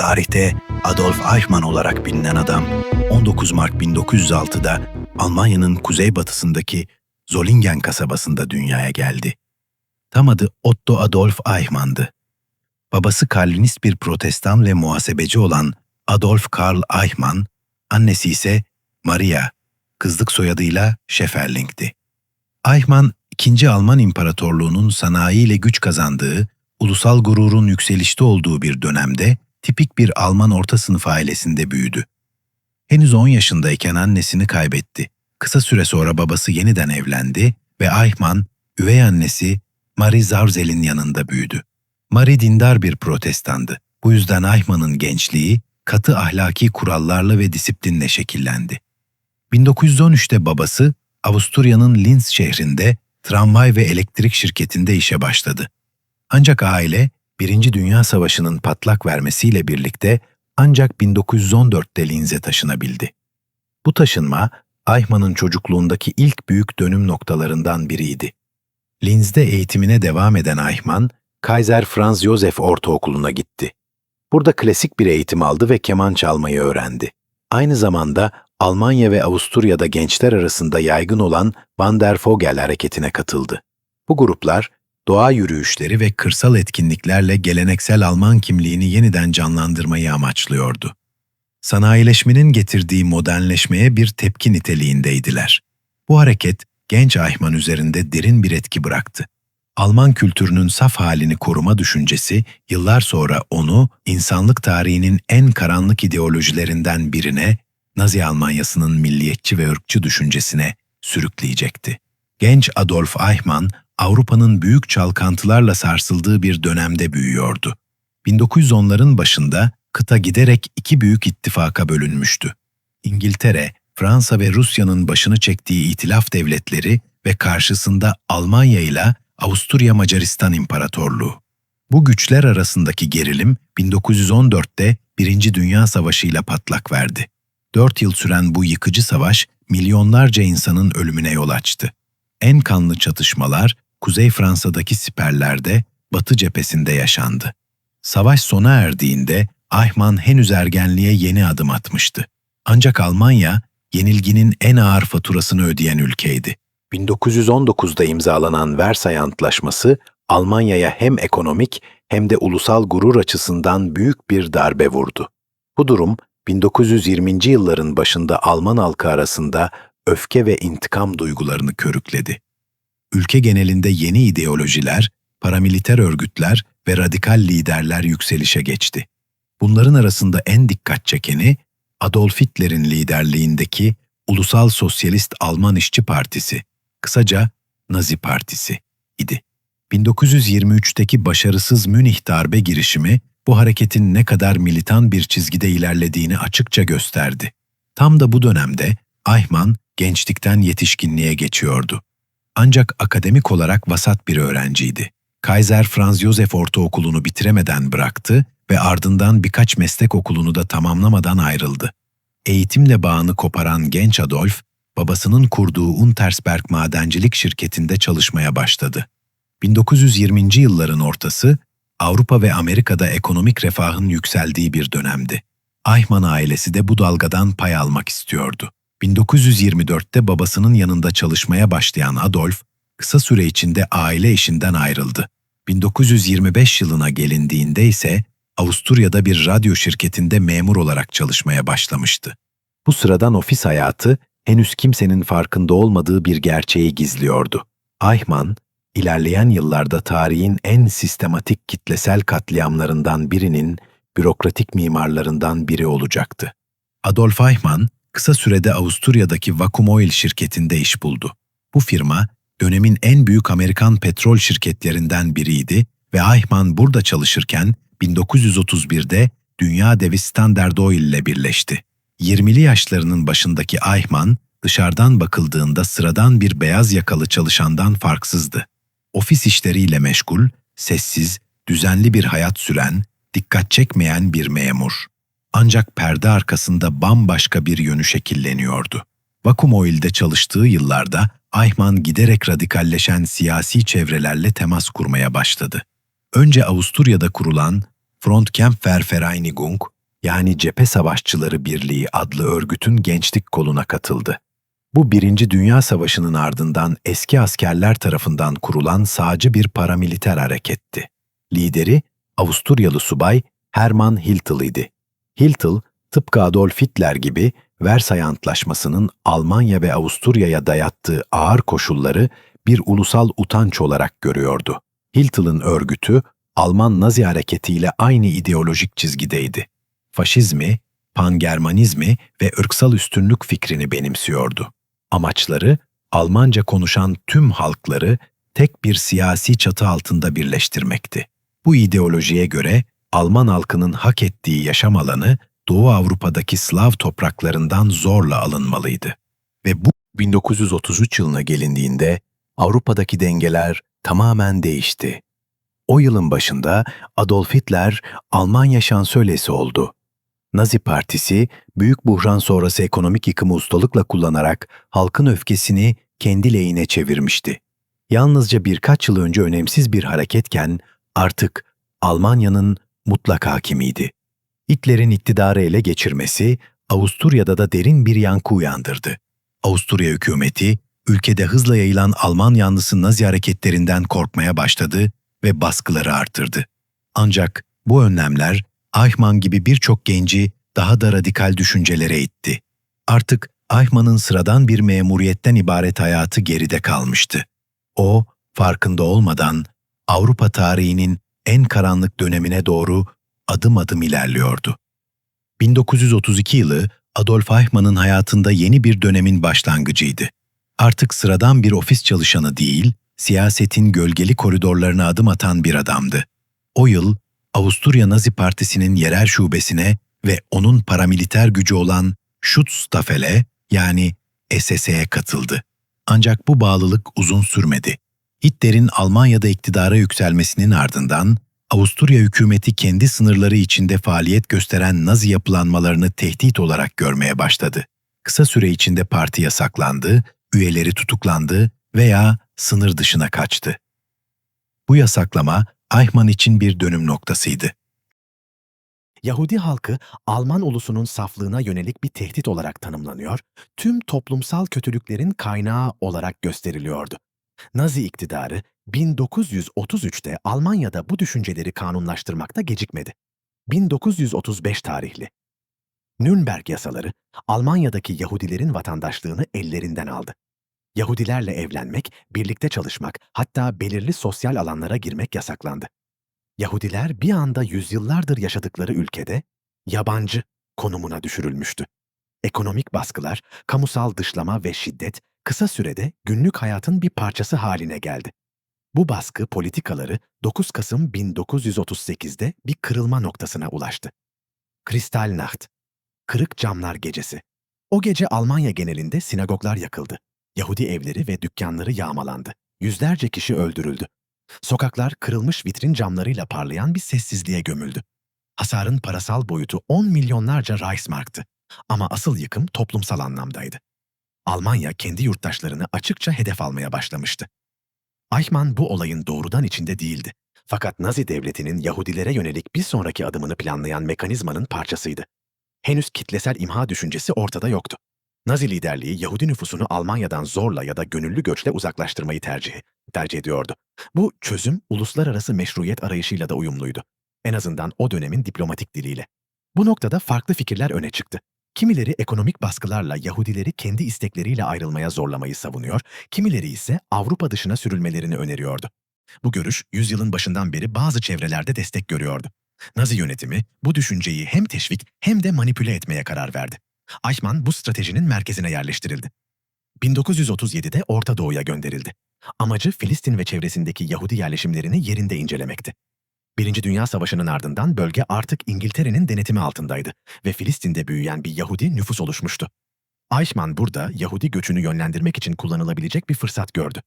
Tarihte Adolf Eichmann olarak bilinen adam, 19 Mart 1906'da Almanya'nın kuzeybatısındaki Solingen kasabasında dünyaya geldi. Tam adı Otto Adolf Eichmann'dı. Babası Kalvinist bir protestan ve muhasebeci olan Adolf Karl Eichmann, annesi ise Maria, kızlık soyadıyla Schäferling'di. Eichmann, II. Alman İmparatorluğu'nun sanayiyle güç kazandığı, ulusal gururun yükselişte olduğu bir dönemde tipik bir Alman orta sınıf ailesinde büyüdü. Henüz 10 yaşındayken annesini kaybetti. Kısa süre sonra babası yeniden evlendi ve Eichmann, üvey annesi Marie Zarzel'in yanında büyüdü. Marie dindar bir protestandı. Bu yüzden Eichmann'ın gençliği katı ahlaki kurallarla ve disiplinle şekillendi. 1913'te babası Avusturya'nın Linz şehrinde tramvay ve elektrik şirketinde işe başladı. Ancak aile, Birinci Dünya Savaşı'nın patlak vermesiyle birlikte ancak 1914'te Linz'e taşınabildi. Bu taşınma, Eichmann'ın çocukluğundaki ilk büyük dönüm noktalarından biriydi. Linz'de eğitimine devam eden Eichmann, Kaiser Franz Joseph Ortaokulu'na gitti. Burada klasik bir eğitim aldı ve keman çalmayı öğrendi. Aynı zamanda Almanya ve Avusturya'da gençler arasında yaygın olan Van der Vogel hareketine katıldı. Bu gruplar, doğa yürüyüşleri ve kırsal etkinliklerle geleneksel Alman kimliğini yeniden canlandırmayı amaçlıyordu. Sanayileşmenin getirdiği modernleşmeye bir tepki niteliğindeydiler. Bu hareket, genç Eichmann üzerinde derin bir etki bıraktı. Alman kültürünün saf halini koruma düşüncesi, yıllar sonra onu insanlık tarihinin en karanlık ideolojilerinden birine, Nazi Almanyası'nın milliyetçi ve ırkçı düşüncesine sürükleyecekti. Genç Adolf Eichmann, Avrupa'nın büyük çalkantılarla sarsıldığı bir dönemde büyüyordu. 1910'ların başında kıta giderek iki büyük ittifaka bölünmüştü. İngiltere, Fransa ve Rusya'nın başını çektiği itilaf devletleri ve karşısında Almanya ile Avusturya Macaristan İmparatorluğu. Bu güçler arasındaki gerilim 1914'te Birinci Dünya Savaşı ile patlak verdi. 4 yıl süren bu yıkıcı savaş milyonlarca insanın ölümüne yol açtı. En kanlı çatışmalar Kuzey Fransa'daki siperlerde, Batı cephesinde yaşandı. Savaş sona erdiğinde Eichmann henüz ergenliğe yeni adım atmıştı. Ancak Almanya, yenilginin en ağır faturasını ödeyen ülkeydi. 1919'da imzalanan Versay Antlaşması, Almanya'ya hem ekonomik hem de ulusal gurur açısından büyük bir darbe vurdu. Bu durum, 1920. yılların başında Alman halkı arasında öfke ve intikam duygularını körükledi. Ülke genelinde yeni ideolojiler, paramiliter örgütler ve radikal liderler yükselişe geçti. Bunların arasında en dikkat çekeni, Adolf Hitler'in liderliğindeki Ulusal Sosyalist Alman İşçi Partisi, kısaca Nazi Partisi idi. 1923'teki başarısız Münih darbe girişimi, bu hareketin ne kadar militan bir çizgide ilerlediğini açıkça gösterdi. Tam da bu dönemde Eichmann gençlikten yetişkinliğe geçiyordu. Ancak akademik olarak vasat bir öğrenciydi. Kaiser Franz Joseph Ortaokulu'nu bitiremeden bıraktı ve ardından birkaç meslek okulunu da tamamlamadan ayrıldı. Eğitimle bağını koparan genç Adolf, babasının kurduğu Untersberg madencilik şirketinde çalışmaya başladı. 1920. yılların ortası, Avrupa ve Amerika'da ekonomik refahın yükseldiği bir dönemdi. Eichmann ailesi de bu dalgadan pay almak istiyordu. 1924'te babasının yanında çalışmaya başlayan Adolf, kısa süre içinde aile işinden ayrıldı. 1925 yılına gelindiğinde ise Avusturya'da bir radyo şirketinde memur olarak çalışmaya başlamıştı. Bu sıradan ofis hayatı henüz kimsenin farkında olmadığı bir gerçeği gizliyordu. Eichmann, ilerleyen yıllarda tarihin en sistematik kitlesel katliamlarından birinin bürokratik mimarlarından biri olacaktı. Adolf Eichmann, kısa sürede Avusturya'daki Vacuum Oil şirketinde iş buldu. Bu firma, dönemin en büyük Amerikan petrol şirketlerinden biriydi ve Eichmann burada çalışırken 1931'de dünya devi Standard Oil ile birleşti. 20'li yaşlarının başındaki Eichmann, dışarıdan bakıldığında sıradan bir beyaz yakalı çalışandan farksızdı. Ofis işleriyle meşgul, sessiz, düzenli bir hayat süren, dikkat çekmeyen bir memur. Ancak perde arkasında bambaşka bir yönü şekilleniyordu. Vacuum Oil'de çalıştığı yıllarda Eichmann giderek radikalleşen siyasi çevrelerle temas kurmaya başladı. Önce Avusturya'da kurulan Frontkämpfervereinigung, yani Cephe Savaşçıları Birliği adlı örgütün gençlik koluna katıldı. Bu Birinci Dünya Savaşı'nın ardından eski askerler tarafından kurulan sağcı bir paramiliter hareketti. Lideri Avusturyalı subay Hermann Hiltl idi. Hiltl, tıpkı Adolf Hitler gibi Versay Antlaşması'nın Almanya ve Avusturya'ya dayattığı ağır koşulları bir ulusal utanç olarak görüyordu. Hiltl'ın örgütü, Alman Nazi hareketiyle aynı ideolojik çizgideydi. Faşizmi, pangermanizmi ve ırksal üstünlük fikrini benimsiyordu. Amaçları, Almanca konuşan tüm halkları tek bir siyasi çatı altında birleştirmekti. Bu ideolojiye göre Alman halkının hak ettiği yaşam alanı Doğu Avrupa'daki Slav topraklarından zorla alınmalıydı. Ve bu 1933 yılına gelindiğinde Avrupa'daki dengeler tamamen değişti. O yılın başında Adolf Hitler Almanya şansölyesi oldu. Nazi Partisi, büyük buhran sonrası ekonomik yıkımı ustalıkla kullanarak halkın öfkesini kendi lehine çevirmişti. Yalnızca birkaç yıl önce önemsiz bir hareketken artık Almanya'nın mutlak hakimiydi. Hitler'in iktidarı ele geçirmesi Avusturya'da da derin bir yankı uyandırdı. Avusturya hükümeti, ülkede hızla yayılan Alman yanlısı Nazi hareketlerinden korkmaya başladı ve baskıları artırdı. Ancak bu önlemler Eichmann gibi birçok genci daha da radikal düşüncelere itti. Artık Eichmann'ın sıradan bir memuriyetten ibaret hayatı geride kalmıştı. O, farkında olmadan Avrupa tarihinin en karanlık dönemine doğru adım adım ilerliyordu. 1932 yılı Adolf Eichmann'ın hayatında yeni bir dönemin başlangıcıydı. Artık sıradan bir ofis çalışanı değil, siyasetin gölgeli koridorlarına adım atan bir adamdı. O yıl Avusturya Nazi Partisi'nin yerel şubesine ve onun paramiliter gücü olan Schutzstaffel'e yani SS'ye katıldı. Ancak bu bağlılık uzun sürmedi. Hitler'in Almanya'da iktidara yükselmesinin ardından Avusturya hükümeti kendi sınırları içinde faaliyet gösteren Nazi yapılanmalarını tehdit olarak görmeye başladı. Kısa süre içinde parti yasaklandı, üyeleri tutuklandı veya sınır dışına kaçtı. Bu yasaklama Eichmann için bir dönüm noktasıydı. Yahudi halkı Alman ulusunun saflığına yönelik bir tehdit olarak tanımlanıyor, tüm toplumsal kötülüklerin kaynağı olarak gösteriliyordu. Nazi iktidarı 1933'te Almanya'da bu düşünceleri kanunlaştırmakta gecikmedi. 1935 tarihli Nürnberg yasaları Almanya'daki Yahudilerin vatandaşlığını ellerinden aldı. Yahudilerle evlenmek, birlikte çalışmak, hatta belirli sosyal alanlara girmek yasaklandı. Yahudiler bir anda yüzyıllardır yaşadıkları ülkede yabancı konumuna düşürülmüştü. Ekonomik baskılar, kamusal dışlama ve şiddet kısa sürede günlük hayatın bir parçası haline geldi. Bu baskı politikaları 9 Kasım 1938'de bir kırılma noktasına ulaştı. Kristallnacht, Kırık Camlar Gecesi. O gece Almanya genelinde sinagoglar yakıldı. Yahudi evleri ve dükkanları yağmalandı. Yüzlerce kişi öldürüldü. Sokaklar kırılmış vitrin camlarıyla parlayan bir sessizliğe gömüldü. Hasarın parasal boyutu 10 milyonlarca Reichsmark'tı. Ama asıl yıkım toplumsal anlamdaydı. Almanya kendi yurttaşlarını açıkça hedef almaya başlamıştı. Eichmann bu olayın doğrudan içinde değildi. Fakat Nazi devletinin Yahudilere yönelik bir sonraki adımını planlayan mekanizmanın parçasıydı. Henüz kitlesel imha düşüncesi ortada yoktu. Nazi liderliği Yahudi nüfusunu Almanya'dan zorla ya da gönüllü göçle uzaklaştırmayı tercih ediyordu. Bu çözüm uluslararası meşruiyet arayışıyla da uyumluydu. En azından o dönemin diplomatik diliyle. Bu noktada farklı fikirler öne çıktı. Kimileri ekonomik baskılarla Yahudileri kendi istekleriyle ayrılmaya zorlamayı savunuyor, kimileri ise Avrupa dışına sürülmelerini öneriyordu. Bu görüş yüzyılın başından beri bazı çevrelerde destek görüyordu. Nazi yönetimi bu düşünceyi hem teşvik hem de manipüle etmeye karar verdi. Eichmann bu stratejinin merkezine yerleştirildi. 1937'de Orta Doğu'ya gönderildi. Amacı Filistin ve çevresindeki Yahudi yerleşimlerini yerinde incelemekti. Birinci Dünya Savaşı'nın ardından bölge artık İngiltere'nin denetimi altındaydı ve Filistin'de büyüyen bir Yahudi nüfus oluşmuştu. Eichmann burada Yahudi göçünü yönlendirmek için kullanılabilecek bir fırsat gördü.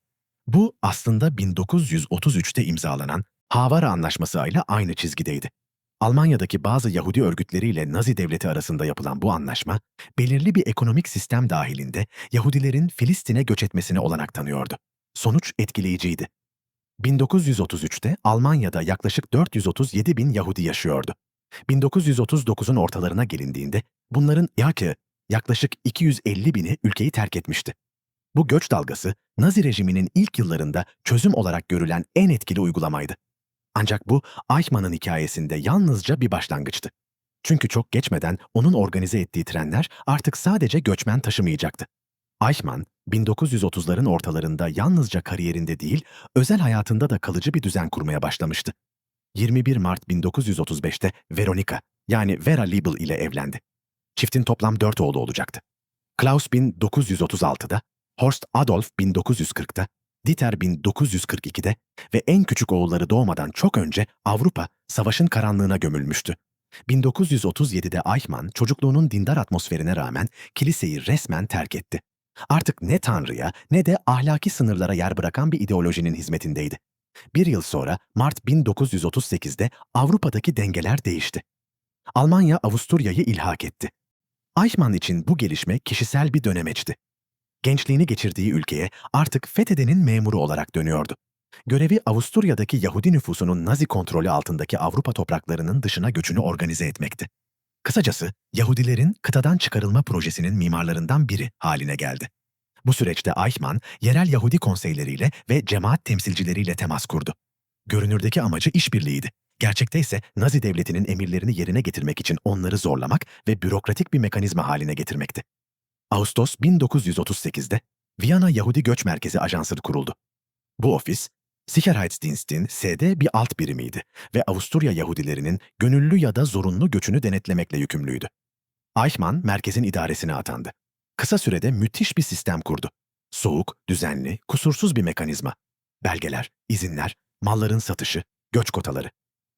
Bu aslında 1933'te imzalanan Havara Anlaşması ile aynı çizgideydi. Almanya'daki bazı Yahudi örgütleriyle Nazi devleti arasında yapılan bu anlaşma, belirli bir ekonomik sistem dahilinde Yahudilerin Filistin'e göç etmesine olanak tanıyordu. Sonuç etkileyiciydi. 1933'te Almanya'da yaklaşık 437 bin Yahudi yaşıyordu. 1939'un ortalarına gelindiğinde bunların yaklaşık 250 bini ülkeyi terk etmişti. Bu göç dalgası Nazi rejiminin ilk yıllarında çözüm olarak görülen en etkili uygulamaydı. Ancak bu Eichmann'ın hikayesinde yalnızca bir başlangıçtı. Çünkü çok geçmeden onun organize ettiği trenler artık sadece göçmen taşımayacaktı. Eichmann, 1930'ların ortalarında yalnızca kariyerinde değil, özel hayatında da kalıcı bir düzen kurmaya başlamıştı. 21 Mart 1935'te Veronika, yani Vera Liebel ile evlendi. Çiftin toplam 4 oğlu olacaktı. Klaus 1936'da, Horst Adolf 1940'da, Dieter 1942'de ve en küçük oğulları doğmadan çok önce Avrupa savaşın karanlığına gömülmüştü. 1937'de Eichmann çocukluğunun dindar atmosferine rağmen kiliseyi resmen terk etti. Artık ne Tanrı'ya ne de ahlaki sınırlara yer bırakan bir ideolojinin hizmetindeydi. Bir yıl sonra Mart 1938'de Avrupa'daki dengeler değişti. Almanya Avusturya'yı ilhak etti. Eichmann için bu gelişme kişisel bir dönemeçti. Gençliğini geçirdiği ülkeye artık fethedenin memuru olarak dönüyordu. Görevi Avusturya'daki Yahudi nüfusunun Nazi kontrolü altındaki Avrupa topraklarının dışına göçünü organize etmekti. Kısacası Yahudilerin kıtadan çıkarılma projesinin mimarlarından biri haline geldi. Bu süreçte Eichmann, yerel Yahudi konseyleriyle ve cemaat temsilcileriyle temas kurdu. Görünürdeki amacı işbirliğiydi. Gerçekte ise Nazi devletinin emirlerini yerine getirmek için onları zorlamak ve bürokratik bir mekanizma haline getirmekti. Ağustos 1938'de Viyana Yahudi Göç Merkezi Ajansı kuruldu. Bu ofis, Sicherheitsdienst'in SD bir alt birimiydi ve Avusturya Yahudilerinin gönüllü ya da zorunlu göçünü denetlemekle yükümlüydü. Eichmann merkezin idaresine atandı. Kısa sürede müthiş bir sistem kurdu. Soğuk, düzenli, kusursuz bir mekanizma. Belgeler, izinler, malların satışı, göç kotaları.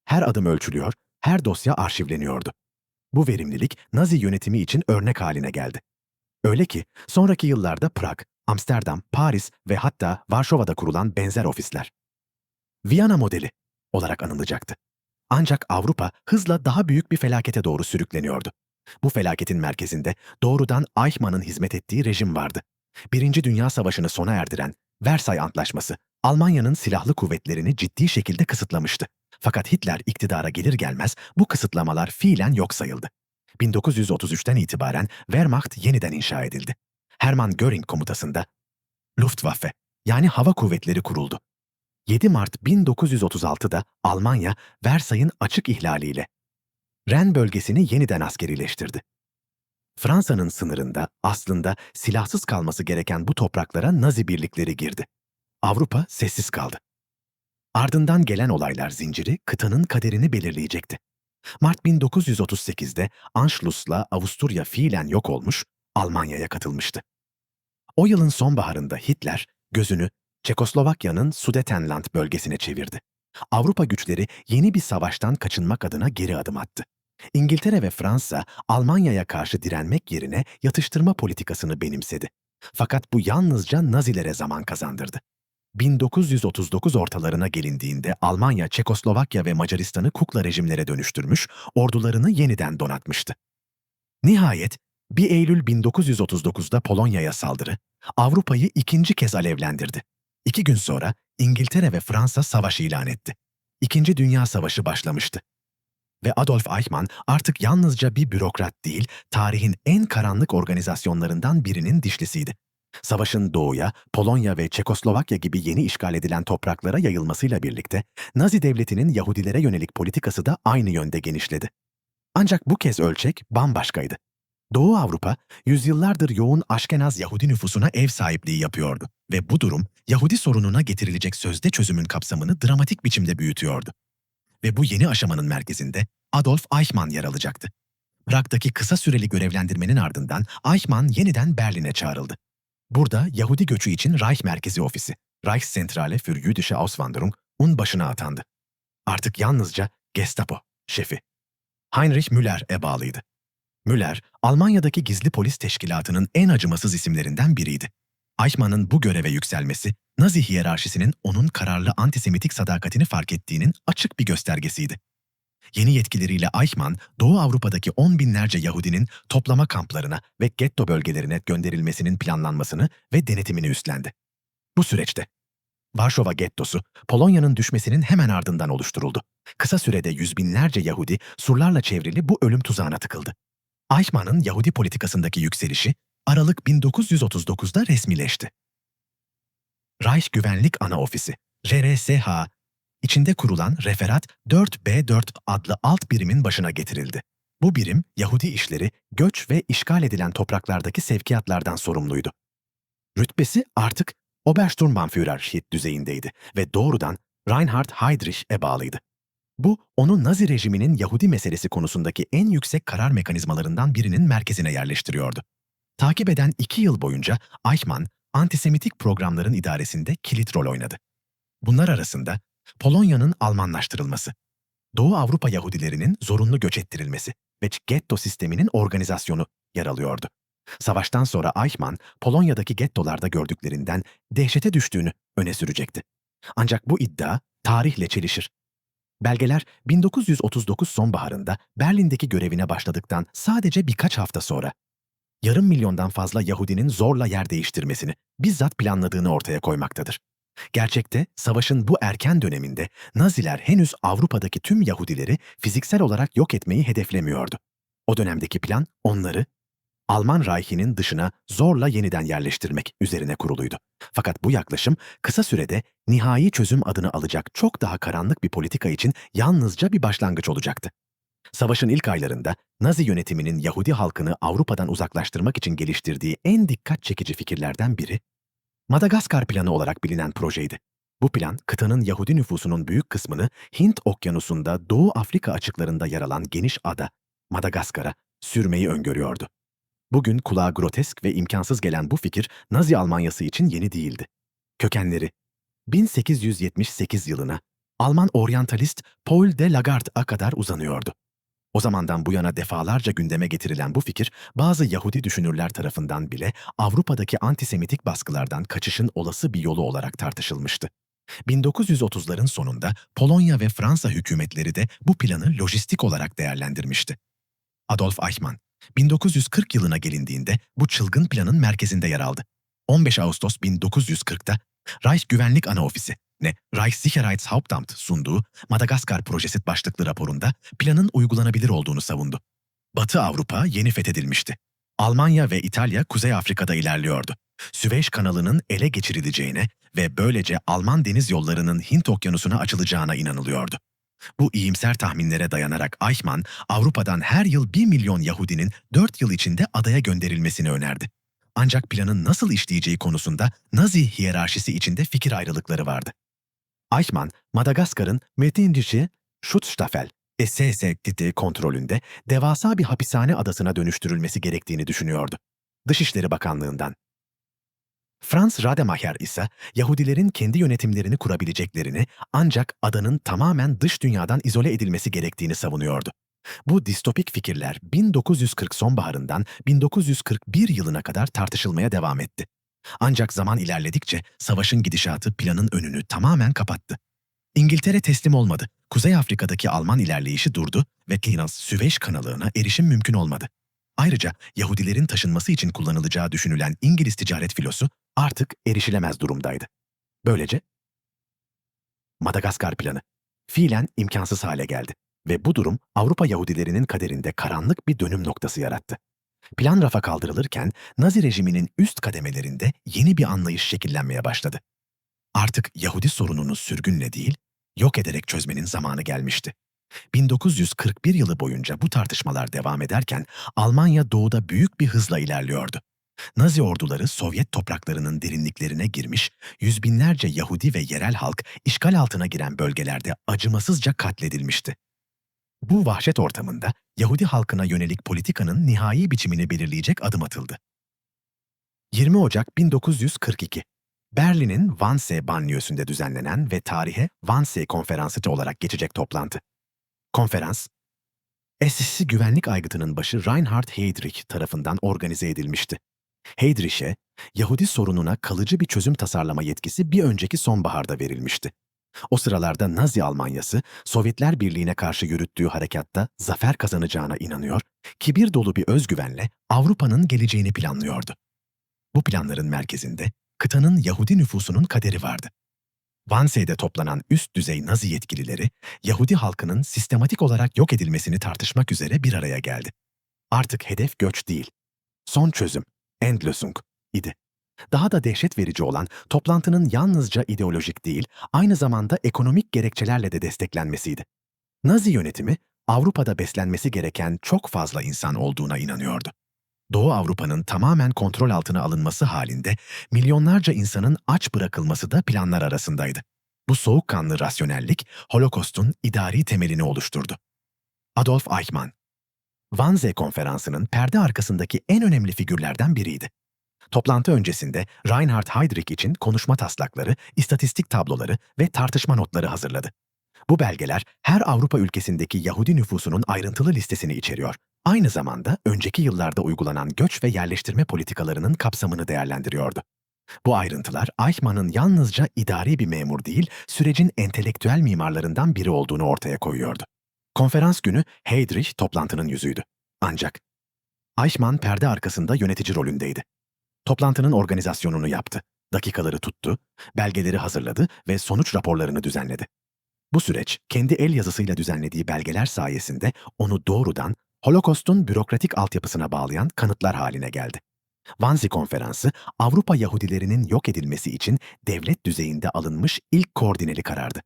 Her adım ölçülüyor, her dosya arşivleniyordu. Bu verimlilik Nazi yönetimi için örnek haline geldi. Öyle ki sonraki yıllarda Prag, Amsterdam, Paris ve hatta Varşova'da kurulan benzer ofisler Viyana modeli olarak anılacaktı. Ancak Avrupa hızla daha büyük bir felakete doğru sürükleniyordu. Bu felaketin merkezinde doğrudan Eichmann'ın hizmet ettiği rejim vardı. Birinci Dünya Savaşı'nı sona erdiren Versay Antlaşması, Almanya'nın silahlı kuvvetlerini ciddi şekilde kısıtlamıştı. Fakat Hitler iktidara gelir gelmez bu kısıtlamalar fiilen yok sayıldı. 1933'ten itibaren Wehrmacht yeniden inşa edildi. Hermann Göring komutasında Luftwaffe, yani hava kuvvetleri kuruldu. 7 Mart 1936'da Almanya, Versay'ın açık ihlaliyle Ren bölgesini yeniden askerileştirdi. Fransa'nın sınırında aslında silahsız kalması gereken bu topraklara Nazi birlikleri girdi. Avrupa sessiz kaldı. Ardından gelen olaylar zinciri kıtanın kaderini belirleyecekti. Mart 1938'de Anschluss'la Avusturya fiilen yok olmuş, Almanya'ya katılmıştı. O yılın sonbaharında Hitler gözünü Çekoslovakya'nın Sudetenland bölgesine çevirdi. Avrupa güçleri yeni bir savaştan kaçınmak adına geri adım attı. İngiltere ve Fransa, Almanya'ya karşı direnmek yerine yatıştırma politikasını benimsedi. Fakat bu yalnızca Nazilere zaman kazandırdı. 1939 ortalarına gelindiğinde Almanya, Çekoslovakya ve Macaristan'ı kukla rejimlere dönüştürmüş, ordularını yeniden donatmıştı. Nihayet 1 Eylül 1939'da Polonya'ya saldırı, Avrupa'yı ikinci kez alevlendirdi. 2 gün sonra İngiltere ve Fransa savaş ilan etti. İkinci Dünya Savaşı başlamıştı. Ve Adolf Eichmann artık yalnızca bir bürokrat değil, tarihin en karanlık organizasyonlarından birinin dişlisiydi. Savaşın doğuya, Polonya ve Çekoslovakya gibi yeni işgal edilen topraklara yayılmasıyla birlikte Nazi devletinin Yahudilere yönelik politikası da aynı yönde genişledi. Ancak bu kez ölçek bambaşkaydı. Doğu Avrupa, yüzyıllardır yoğun Aşkenaz Yahudi nüfusuna ev sahipliği yapıyordu ve bu durum Yahudi sorununa getirilecek sözde çözümün kapsamını dramatik biçimde büyütüyordu. Ve bu yeni aşamanın merkezinde Adolf Eichmann yer alacaktı. Prag'daki kısa süreli görevlendirmenin ardından Eichmann yeniden Berlin'e çağrıldı. Burada Yahudi göçü için Reich Merkezi Ofisi, Reichszentrale für Jüdische Auswanderung, başına atandı. Artık yalnızca Gestapo şefi Heinrich Müller'e bağlıydı. Müller, Almanya'daki gizli polis teşkilatının en acımasız isimlerinden biriydi. Eichmann'ın bu göreve yükselmesi, Nazi hiyerarşisinin onun kararlı antisemitik sadakatini fark ettiğinin açık bir göstergesiydi. Yeni yetkileriyle Eichmann, Doğu Avrupa'daki 10 binlerce Yahudinin toplama kamplarına ve getto bölgelerine gönderilmesinin planlanmasını ve denetimini üstlendi. Bu süreçte Varşova gettosu, Polonya'nın düşmesinin hemen ardından oluşturuldu. Kısa sürede yüz binlerce Yahudi surlarla çevrili bu ölüm tuzağına tıkıldı. Eichmann'ın Yahudi politikasındaki yükselişi Aralık 1939'da resmileşti. Reich Güvenlik Ana Ofisi, RRSH, içinde kurulan Referat 4B4 adlı alt birimin başına getirildi. Bu birim, Yahudi işleri, göç ve işgal edilen topraklardaki sevkiyatlardan sorumluydu. Rütbesi artık Obersturmbannführer düzeyindeydi ve doğrudan Reinhard Heydrich'e bağlıydı. Bu, onu Nazi rejiminin Yahudi meselesi konusundaki en yüksek karar mekanizmalarından birinin merkezine yerleştiriyordu. Takip eden 2 yıl boyunca Eichmann, antisemitik programların idaresinde kilit rol oynadı. Bunlar arasında Polonya'nın Almanlaştırılması, Doğu Avrupa Yahudilerinin zorunlu göç ettirilmesi ve getto sisteminin organizasyonu yer alıyordu. Savaştan sonra Eichmann, Polonya'daki gettolarda gördüklerinden dehşete düştüğünü öne sürecekti. Ancak bu iddia tarihle çelişir. Belgeler 1939 sonbaharında Berlin'deki görevine başladıktan sadece birkaç hafta sonra yarım milyondan fazla Yahudinin zorla yer değiştirmesini bizzat planladığını ortaya koymaktadır. Gerçekte savaşın bu erken döneminde Naziler henüz Avrupa'daki tüm Yahudileri fiziksel olarak yok etmeyi hedeflemiyordu. O dönemdeki plan onları Alman Reich'inin dışına zorla yeniden yerleştirmek üzerine kuruluydu. Fakat bu yaklaşım kısa sürede nihai çözüm adını alacak çok daha karanlık bir politika için yalnızca bir başlangıç olacaktı. Savaşın ilk aylarında Nazi yönetiminin Yahudi halkını Avrupa'dan uzaklaştırmak için geliştirdiği en dikkat çekici fikirlerden biri, Madagaskar planı olarak bilinen projeydi. Bu plan, kıtanın Yahudi nüfusunun büyük kısmını Hint Okyanusu'nda Doğu Afrika açıklarında yer alan geniş ada, Madagaskar'a sürmeyi öngörüyordu. Bugün kulağa grotesk ve imkansız gelen bu fikir Nazi Almanyası için yeni değildi. Kökenleri 1878 yılına Alman oryantalist Paul de Lagarde'a kadar uzanıyordu. O zamandan bu yana defalarca gündeme getirilen bu fikir, bazı Yahudi düşünürler tarafından bile Avrupa'daki antisemitik baskılardan kaçışın olası bir yolu olarak tartışılmıştı. 1930'ların sonunda Polonya ve Fransa hükümetleri de bu planı lojistik olarak değerlendirmişti. Adolf Eichmann, 1940 yılına gelindiğinde bu çılgın planın merkezinde yer aldı. 15 Ağustos 1940'ta Reich Güvenlik Ana Ofisi, Reichssicherheitshauptamt sunduğu Madagaskar Projesi başlıklı raporunda planın uygulanabilir olduğunu savundu. Batı Avrupa yeni fethedilmişti. Almanya ve İtalya Kuzey Afrika'da ilerliyordu. Süveyş kanalının ele geçirileceğine ve böylece Alman deniz yollarının Hint Okyanusu'na açılacağına inanılıyordu. Bu iyimser tahminlere dayanarak Eichmann, Avrupa'dan her yıl 1 milyon Yahudinin 4 yıl içinde adaya gönderilmesini önerdi. Ancak planın nasıl işleyeceği konusunda Nazi hiyerarşisi içinde fikir ayrılıkları vardı. Eichmann, Madagaskar'ın Metindici Schutzstaffel SS kontrolünde devasa bir hapishane adasına dönüştürülmesi gerektiğini düşünüyordu. Dışişleri Bakanlığından. Franz Rademacher ise Yahudilerin kendi yönetimlerini kurabileceklerini, ancak adanın tamamen dış dünyadan izole edilmesi gerektiğini savunuyordu. Bu distopik fikirler 1940 sonbaharından 1941 yılına kadar tartışılmaya devam etti. Ancak zaman ilerledikçe savaşın gidişatı planın önünü tamamen kapattı. İngiltere teslim olmadı. Kuzey Afrika'daki Alman ilerleyişi durdu ve Süveyş kanalına erişim mümkün olmadı. Ayrıca Yahudilerin taşınması için kullanılacağı düşünülen İngiliz ticaret filosu artık erişilemez durumdaydı. Böylece Madagaskar planı fiilen imkansız hale geldi ve bu durum Avrupa Yahudilerinin kaderinde karanlık bir dönüm noktası yarattı. Plan rafa kaldırılırken Nazi rejiminin üst kademelerinde yeni bir anlayış şekillenmeye başladı. Artık Yahudi sorununu sürgünle değil, yok ederek çözmenin zamanı gelmişti. 1941 yılı boyunca bu tartışmalar devam ederken Almanya doğuda büyük bir hızla ilerliyordu. Nazi orduları Sovyet topraklarının derinliklerine girmiş, yüz binlerce Yahudi ve yerel halk işgal altına giren bölgelerde acımasızca katledilmişti. Bu vahşet ortamında Yahudi halkına yönelik politikanın nihai biçimini belirleyecek adım atıldı. 20 Ocak 1942, Berlin'in Wannsee banliyösünde düzenlenen ve tarihe Wannsee Konferansı olarak geçecek toplantı. Konferans, SS güvenlik aygıtının başı Reinhard Heydrich tarafından organize edilmişti. Heydrich'e, Yahudi sorununa kalıcı bir çözüm tasarlama yetkisi bir önceki sonbaharda verilmişti. O sıralarda Nazi Almanyası, Sovyetler Birliği'ne karşı yürüttüğü harekatta zafer kazanacağına inanıyor, kibir dolu bir özgüvenle Avrupa'nın geleceğini planlıyordu. Bu planların merkezinde kıtanın Yahudi nüfusunun kaderi vardı. Wannsee'de toplanan üst düzey Nazi yetkilileri, Yahudi halkının sistematik olarak yok edilmesini tartışmak üzere bir araya geldi. Artık hedef göç değil, son çözüm, Endlösung idi. Daha da dehşet verici olan toplantının yalnızca ideolojik değil, aynı zamanda ekonomik gerekçelerle de desteklenmesiydi. Nazi yönetimi, Avrupa'da beslenmesi gereken çok fazla insan olduğuna inanıyordu. Doğu Avrupa'nın tamamen kontrol altına alınması halinde milyonlarca insanın aç bırakılması da planlar arasındaydı. Bu soğukkanlı rasyonellik, Holokost'un idari temelini oluşturdu. Adolf Eichmann, Wannsee Konferansı'nın perde arkasındaki en önemli figürlerden biriydi. Toplantı öncesinde Reinhard Heydrich için konuşma taslakları, istatistik tabloları ve tartışma notları hazırladı. Bu belgeler her Avrupa ülkesindeki Yahudi nüfusunun ayrıntılı listesini içeriyor. Aynı zamanda önceki yıllarda uygulanan göç ve yerleştirme politikalarının kapsamını değerlendiriyordu. Bu ayrıntılar Eichmann'ın yalnızca idari bir memur değil, sürecin entelektüel mimarlarından biri olduğunu ortaya koyuyordu. Konferans günü Heydrich toplantının yüzüydü. Ancak Eichmann perde arkasında yönetici rolündeydi. Toplantının organizasyonunu yaptı, dakikaları tuttu, belgeleri hazırladı ve sonuç raporlarını düzenledi. Bu süreç, kendi el yazısıyla düzenlediği belgeler sayesinde onu doğrudan Holokost'un bürokratik altyapısına bağlayan kanıtlar haline geldi. Wannsee Konferansı, Avrupa Yahudilerinin yok edilmesi için devlet düzeyinde alınmış ilk koordineli karardı.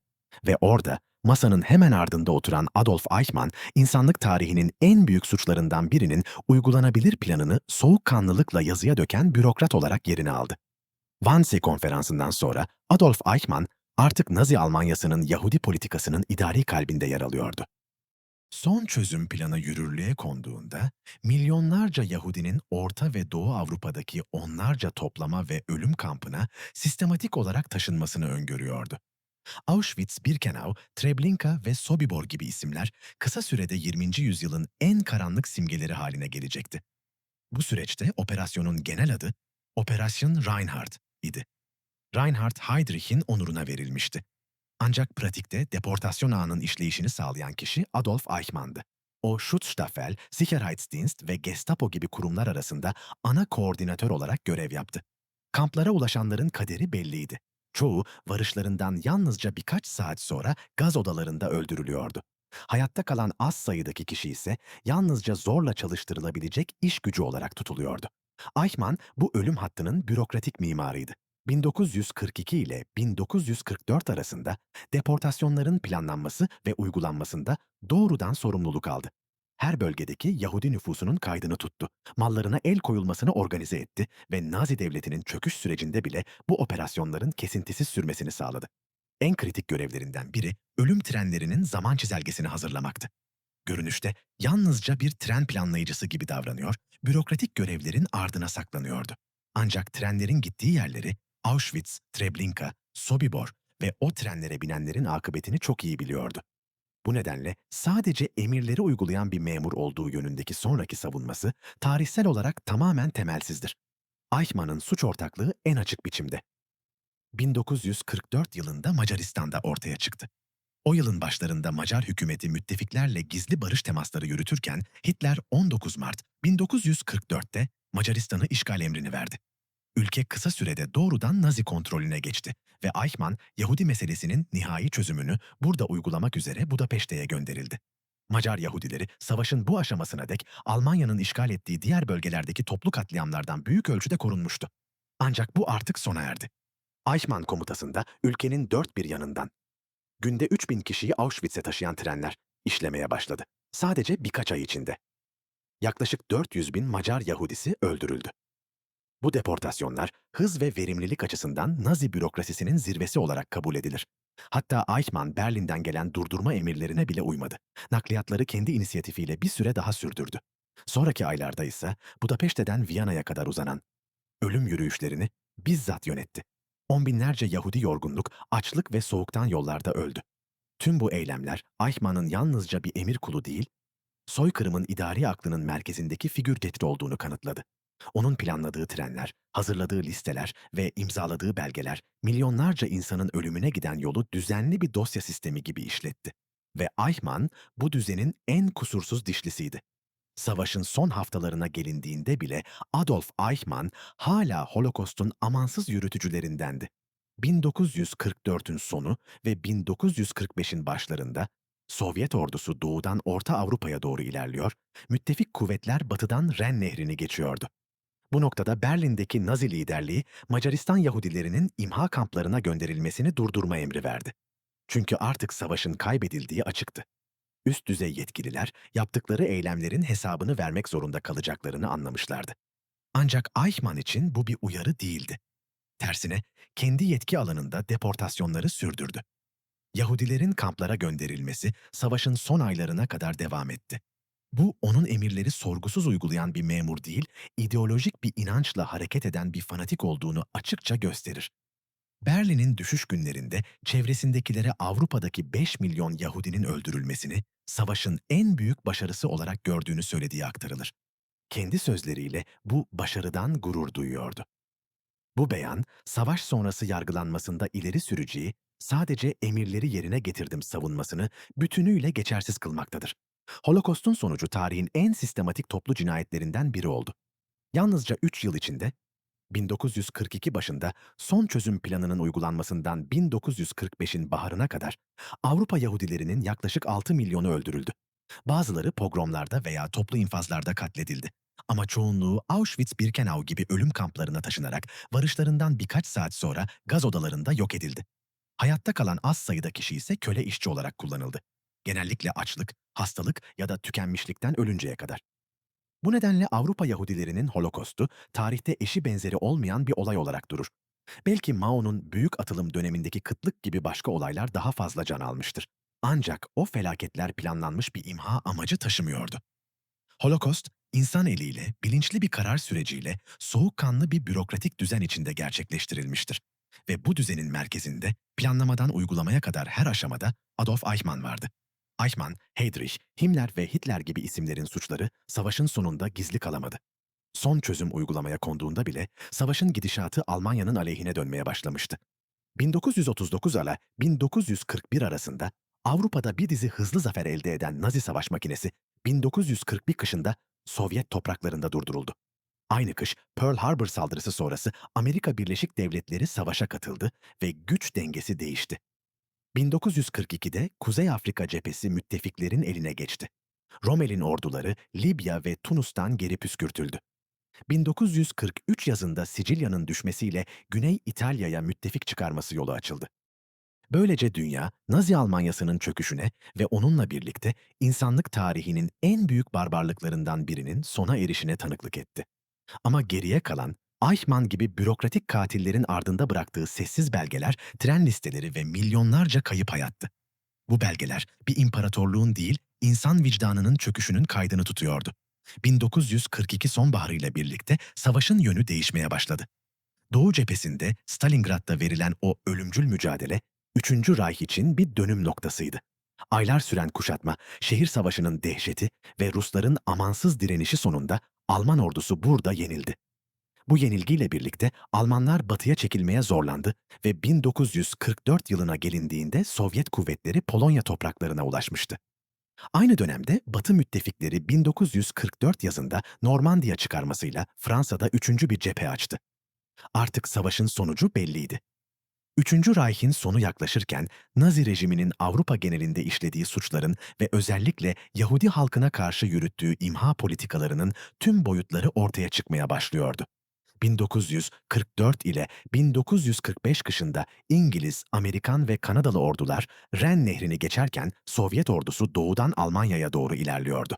Ve orada, masanın hemen ardında oturan Adolf Eichmann, insanlık tarihinin en büyük suçlarından birinin uygulanabilir planını soğukkanlılıkla yazıya döken bürokrat olarak yerini aldı. Wannsee Konferansı'ndan sonra Adolf Eichmann artık Nazi Almanyası'nın Yahudi politikasının idari kalbinde yer alıyordu. Son çözüm planı yürürlüğe konduğunda, milyonlarca Yahudinin Orta ve Doğu Avrupa'daki onlarca toplama ve ölüm kampına sistematik olarak taşınmasını öngörüyordu. Auschwitz, Birkenau, Treblinka ve Sobibor gibi isimler kısa sürede 20. yüzyılın en karanlık simgeleri haline gelecekti. Bu süreçte operasyonun genel adı Operasyon Reinhard idi. Reinhard Heydrich'in onuruna verilmişti. Ancak pratikte deportasyon ağının işleyişini sağlayan kişi Adolf Eichmann'dı. O Schutzstaffel, Sicherheitsdienst ve Gestapo gibi kurumlar arasında ana koordinatör olarak görev yaptı. Kamplara ulaşanların kaderi belliydi. Çoğu varışlarından yalnızca birkaç saat sonra gaz odalarında öldürülüyordu. Hayatta kalan az sayıdaki kişi ise yalnızca zorla çalıştırılabilecek iş gücü olarak tutuluyordu. Eichmann bu ölüm hattının bürokratik mimarıydı. 1942 ile 1944 arasında deportasyonların planlanması ve uygulanmasında doğrudan sorumluluk aldı. Her bölgedeki Yahudi nüfusunun kaydını tuttu, mallarına el koyulmasını organize etti ve Nazi devletinin çöküş sürecinde bile bu operasyonların kesintisiz sürmesini sağladı. En kritik görevlerinden biri ölüm trenlerinin zaman çizelgesini hazırlamaktı. Görünüşte yalnızca bir tren planlayıcısı gibi davranıyor, bürokratik görevlerin ardına saklanıyordu. Ancak trenlerin gittiği yerleri Auschwitz, Treblinka, Sobibor ve o trenlere binenlerin akıbetini çok iyi biliyordu. Bu nedenle sadece emirleri uygulayan bir memur olduğu yönündeki sonraki savunması tarihsel olarak tamamen temelsizdir. Eichmann'ın suç ortaklığı en açık biçimde 1944 yılında Macaristan'da ortaya çıktı. O yılın başlarında Macar hükümeti müttefiklerle gizli barış temasları yürütürken Hitler 19 Mart 1944'te Macaristan'ı işgal emrini verdi. Ülke kısa sürede doğrudan Nazi kontrolüne geçti ve Eichmann, Yahudi meselesinin nihai çözümünü burada uygulamak üzere Budapeşte'ye gönderildi. Macar Yahudileri savaşın bu aşamasına dek Almanya'nın işgal ettiği diğer bölgelerdeki toplu katliamlardan büyük ölçüde korunmuştu. Ancak bu artık sona erdi. Eichmann komutasında ülkenin dört bir yanından günde 3000 kişiyi Auschwitz'e taşıyan trenler işlemeye başladı. Sadece birkaç ay içinde. Yaklaşık 400 bin Macar Yahudisi öldürüldü. Bu deportasyonlar hız ve verimlilik açısından Nazi bürokrasisinin zirvesi olarak kabul edilir. Hatta Eichmann Berlin'den gelen durdurma emirlerine bile uymadı. Nakliyatları kendi inisiyatifiyle bir süre daha sürdürdü. Sonraki aylarda ise Budapeşte'den Viyana'ya kadar uzanan ölüm yürüyüşlerini bizzat yönetti. On binlerce Yahudi yorgunluk, açlık ve soğuktan yollarda öldü. Tüm bu eylemler Eichmann'ın yalnızca bir emir kulu değil, soykırımın idari aklının merkezindeki figür tehdit olduğunu kanıtladı. Onun planladığı trenler, hazırladığı listeler ve imzaladığı belgeler milyonlarca insanın ölümüne giden yolu düzenli bir dosya sistemi gibi işletti. Ve Eichmann bu düzenin en kusursuz dişlisiydi. Savaşın son haftalarına gelindiğinde bile Adolf Eichmann hala Holokost'un amansız yürütücülerindendi. 1944'ün sonu ve 1945'in başlarında Sovyet ordusu doğudan Orta Avrupa'ya doğru ilerliyor, müttefik kuvvetler batıdan Ren Nehri'ni geçiyordu. Bu noktada Berlin'deki Nazi liderliği Macaristan Yahudilerinin imha kamplarına gönderilmesini durdurma emri verdi. Çünkü artık savaşın kaybedildiği açıktı. Üst düzey yetkililer yaptıkları eylemlerin hesabını vermek zorunda kalacaklarını anlamışlardı. Ancak Eichmann için bu bir uyarı değildi. Tersine kendi yetki alanında deportasyonları sürdürdü. Yahudilerin kamplara gönderilmesi savaşın son aylarına kadar devam etti. Bu onun emirleri sorgusuz uygulayan bir memur değil, ideolojik bir inançla hareket eden bir fanatik olduğunu açıkça gösterir. Berlin'in düşüş günlerinde çevresindekilere Avrupa'daki 5 milyon Yahudinin öldürülmesini savaşın en büyük başarısı olarak gördüğünü söylediği aktarılır. Kendi sözleriyle bu başarıdan gurur duyuyordu. Bu beyan, savaş sonrası yargılanmasında ileri süreceği, sadece emirleri yerine getirdim savunmasını bütünüyle geçersiz kılmaktadır. Holokost'un sonucu tarihin en sistematik toplu cinayetlerinden biri oldu. Yalnızca 3 yıl içinde, 1942 başında son çözüm planının uygulanmasından 1945'in baharına kadar Avrupa Yahudilerinin yaklaşık 6 milyonu öldürüldü. Bazıları pogromlarda veya toplu infazlarda katledildi. Ama çoğunluğu Auschwitz-Birkenau gibi ölüm kamplarına taşınarak varışlarından birkaç saat sonra gaz odalarında yok edildi. Hayatta kalan az sayıda kişi ise köle işçi olarak kullanıldı. Genellikle açlık, hastalık ya da tükenmişlikten ölünceye kadar. Bu nedenle Avrupa Yahudilerinin Holokostu tarihte eşi benzeri olmayan bir olay olarak durur. Belki Mao'nun büyük atılım dönemindeki kıtlık gibi başka olaylar daha fazla can almıştır. Ancak o felaketler planlanmış bir imha amacı taşımıyordu. Holokost, insan eliyle, bilinçli bir karar süreciyle, soğukkanlı bir bürokratik düzen içinde gerçekleştirilmiştir. Ve bu düzenin merkezinde, planlamadan uygulamaya kadar her aşamada Adolf Eichmann vardı. Eichmann, Heydrich, Himmler ve Hitler gibi isimlerin suçları savaşın sonunda gizli kalamadı. Son çözüm uygulamaya konduğunda bile savaşın gidişatı Almanya'nın aleyhine dönmeye başlamıştı. 1939 ile 1941 arasında Avrupa'da bir dizi hızlı zafer elde eden Nazi savaş makinesi 1941 kışında Sovyet topraklarında durduruldu. Aynı kış Pearl Harbor saldırısı sonrası Amerika Birleşik Devletleri savaşa katıldı ve güç dengesi değişti. 1942'de Kuzey Afrika cephesi müttefiklerin eline geçti. Rommel'in orduları Libya ve Tunus'tan geri püskürtüldü. 1943 yazında Sicilya'nın düşmesiyle Güney İtalya'ya müttefik çıkarması yolu açıldı. Böylece dünya, Nazi Almanyası'nın çöküşüne ve onunla birlikte insanlık tarihinin en büyük barbarlıklarından birinin sona erişine tanıklık etti. Ama geriye kalan, Eichmann gibi bürokratik katillerin ardında bıraktığı sessiz belgeler, tren listeleri ve milyonlarca kayıp hayattı. Bu belgeler bir imparatorluğun değil, insan vicdanının çöküşünün kaydını tutuyordu. 1942 sonbaharıyla birlikte savaşın yönü değişmeye başladı. Doğu cephesinde Stalingrad'da verilen o ölümcül mücadele, 3. Reich için bir dönüm noktasıydı. Aylar süren kuşatma, şehir savaşının dehşeti ve Rusların amansız direnişi sonunda Alman ordusu burada yenildi. Bu yenilgiyle birlikte Almanlar batıya çekilmeye zorlandı ve 1944 yılına gelindiğinde Sovyet kuvvetleri Polonya topraklarına ulaşmıştı. Aynı dönemde Batı müttefikleri 1944 yazında Normandiya çıkarmasıyla Fransa'da 3. bir cephe açtı. Artık savaşın sonucu belliydi. 3. Reich'in sonu yaklaşırken Nazi rejiminin Avrupa genelinde işlediği suçların ve özellikle Yahudi halkına karşı yürüttüğü imha politikalarının tüm boyutları ortaya çıkmaya başlıyordu. 1944 ile 1945 kışında İngiliz, Amerikan ve Kanadalı ordular Ren Nehri'ni geçerken Sovyet ordusu doğudan Almanya'ya doğru ilerliyordu.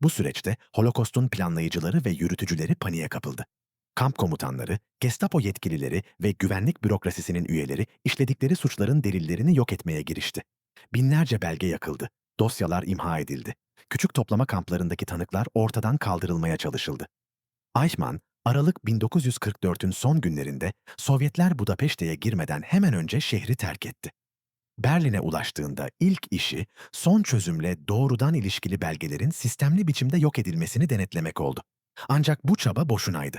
Bu süreçte Holokost'un planlayıcıları ve yürütücüleri paniğe kapıldı. Kamp komutanları, Gestapo yetkilileri ve güvenlik bürokrasisinin üyeleri işledikleri suçların delillerini yok etmeye girişti. Binlerce belge yakıldı, dosyalar imha edildi. Küçük toplama kamplarındaki tanıklar ortadan kaldırılmaya çalışıldı. Eichmann, Aralık 1944'ün son günlerinde Sovyetler Budapeşte'ye girmeden hemen önce şehri terk etti. Berlin'e ulaştığında ilk işi son çözümle doğrudan ilişkili belgelerin sistemli biçimde yok edilmesini denetlemek oldu. Ancak bu çaba boşunaydı.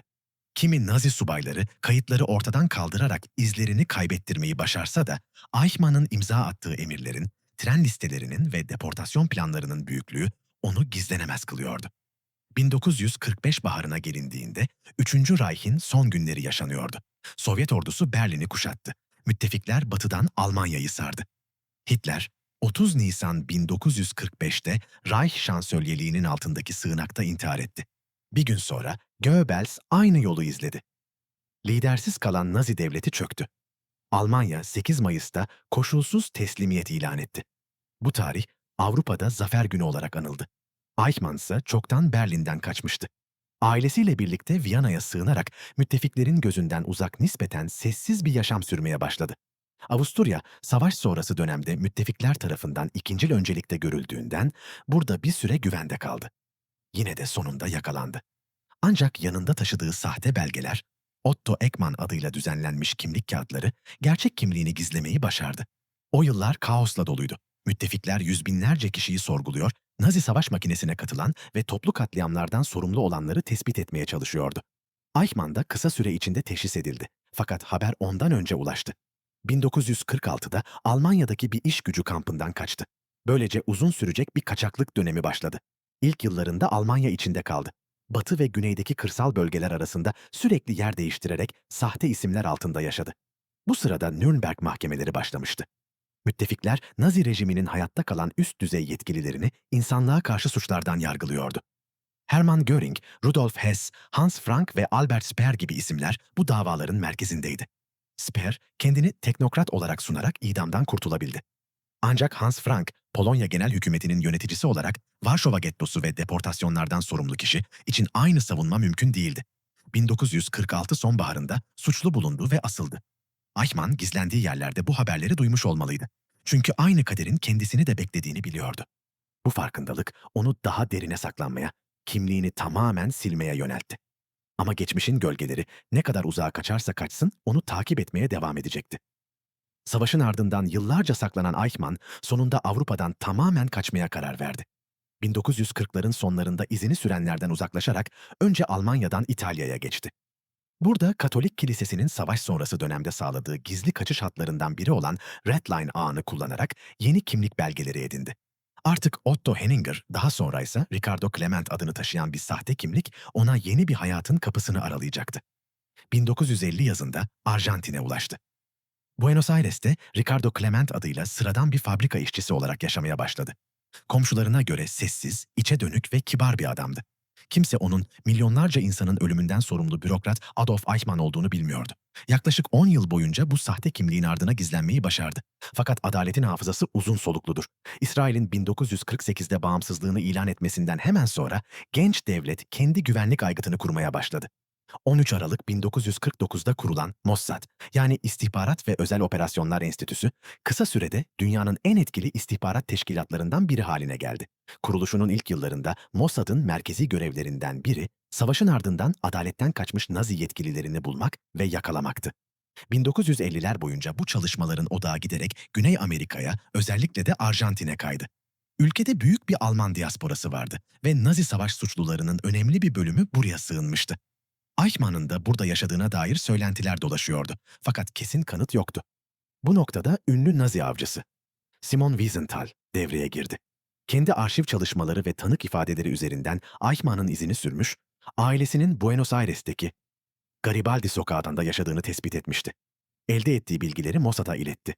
Kimi Nazi subayları kayıtları ortadan kaldırarak izlerini kaybettirmeyi başarsa da Eichmann'ın imza attığı emirlerin, tren listelerinin ve deportasyon planlarının büyüklüğü onu gizlenemez kılıyordu. 1945 baharına gelindiğinde 3. Reich'in son günleri yaşanıyordu. Sovyet ordusu Berlin'i kuşattı. müttefikler batıdan Almanya'yı sardı. Hitler, 30 Nisan 1945'te Reich şansölyeliğinin altındaki sığınakta intihar etti. Bir gün sonra Goebbels aynı yolu izledi. Lidersiz kalan Nazi devleti çöktü. Almanya 8 Mayıs'ta koşulsuz teslimiyet ilan etti. Bu tarih Avrupa'da Zafer Günü olarak anıldı. Eichmann ise çoktan Berlin'den kaçmıştı. Ailesiyle birlikte Viyana'ya sığınarak müttefiklerin gözünden uzak nispeten sessiz bir yaşam sürmeye başladı. Avusturya, savaş sonrası dönemde müttefikler tarafından ikincil öncelikte görüldüğünden burada bir süre güvende kaldı. Yine de sonunda yakalandı. Ancak yanında taşıdığı sahte belgeler, Otto Ekman adıyla düzenlenmiş kimlik kağıtları gerçek kimliğini gizlemeyi başardı. O yıllar kaosla doluydu. Müttefikler yüz binlerce kişiyi sorguluyor, Nazi savaş makinesine katılan ve toplu katliamlardan sorumlu olanları tespit etmeye çalışıyordu. Eichmann da kısa süre içinde teşhis edildi. Fakat haber ondan önce ulaştı. 1946'da Almanya'daki bir iş gücü kampından kaçtı. Böylece uzun sürecek bir kaçaklık dönemi başladı. İlk yıllarında Almanya içinde kaldı. Batı ve güneydeki kırsal bölgeler arasında sürekli yer değiştirerek sahte isimler altında yaşadı. Bu sırada Nürnberg mahkemeleri başlamıştı. Müttefikler Nazi rejiminin hayatta kalan üst düzey yetkililerini insanlığa karşı suçlardan yargılıyordu. Hermann Göring, Rudolf Hess, Hans Frank ve Albert Speer gibi isimler bu davaların merkezindeydi. Speer kendini teknokrat olarak sunarak idamdan kurtulabildi. Ancak Hans Frank, Polonya Genel Hükümeti'nin yöneticisi olarak Varşova gettosu ve deportasyonlardan sorumlu kişi için aynı savunma mümkün değildi. 1946 sonbaharında suçlu bulundu ve asıldı. Eichmann gizlendiği yerlerde bu haberleri duymuş olmalıydı. Çünkü aynı kaderin kendisini de beklediğini biliyordu. Bu farkındalık onu daha derine saklanmaya, kimliğini tamamen silmeye yöneltti. Ama geçmişin gölgeleri ne kadar uzağa kaçarsa kaçsın onu takip etmeye devam edecekti. Savaşın ardından yıllarca saklanan Eichmann sonunda Avrupa'dan tamamen kaçmaya karar verdi. 1940'ların sonlarında izini sürenlerden uzaklaşarak önce Almanya'dan İtalya'ya geçti. Burada Katolik Kilisesi'nin savaş sonrası dönemde sağladığı gizli kaçış hatlarından biri olan Red Line ağını kullanarak yeni kimlik belgeleri edindi. Artık Otto Henninger, daha sonra ise Ricardo Clement adını taşıyan bir sahte kimlik ona yeni bir hayatın kapısını aralayacaktı. 1950 yazında Arjantin'e ulaştı. Buenos Aires'te Ricardo Clement adıyla sıradan bir fabrika işçisi olarak yaşamaya başladı. Komşularına göre sessiz, içe dönük ve kibar bir adamdı. Kimse onun milyonlarca insanın ölümünden sorumlu bürokrat Adolf Eichmann olduğunu bilmiyordu. Yaklaşık 10 yıl boyunca bu sahte kimliğin ardına gizlenmeyi başardı. Fakat adaletin hafızası uzun solukludur. İsrail'in 1948'de bağımsızlığını ilan etmesinden hemen sonra genç devlet kendi güvenlik aygıtını kurmaya başladı. 13 Aralık 1949'da kurulan Mossad, yani İstihbarat ve Özel Operasyonlar Enstitüsü, kısa sürede dünyanın en etkili istihbarat teşkilatlarından biri haline geldi. Kuruluşunun ilk yıllarında Mossad'ın merkezi görevlerinden biri, savaşın ardından adaletten kaçmış Nazi yetkililerini bulmak ve yakalamaktı. 1950'ler boyunca bu çalışmaların odağı giderek Güney Amerika'ya, özellikle de Arjantin'e kaydı. Ülkede büyük bir Alman diasporası vardı ve Nazi savaş suçlularının önemli bir bölümü buraya sığınmıştı. Eichmann'ın da burada yaşadığına dair söylentiler dolaşıyordu. Fakat kesin kanıt yoktu. Bu noktada ünlü Nazi avcısı Simon Wiesenthal devreye girdi. Kendi arşiv çalışmaları ve tanık ifadeleri üzerinden Eichmann'ın izini sürmüş, ailesinin Buenos Aires'teki Garibaldi sokağında yaşadığını tespit etmişti. Elde ettiği bilgileri Mossad'a iletti.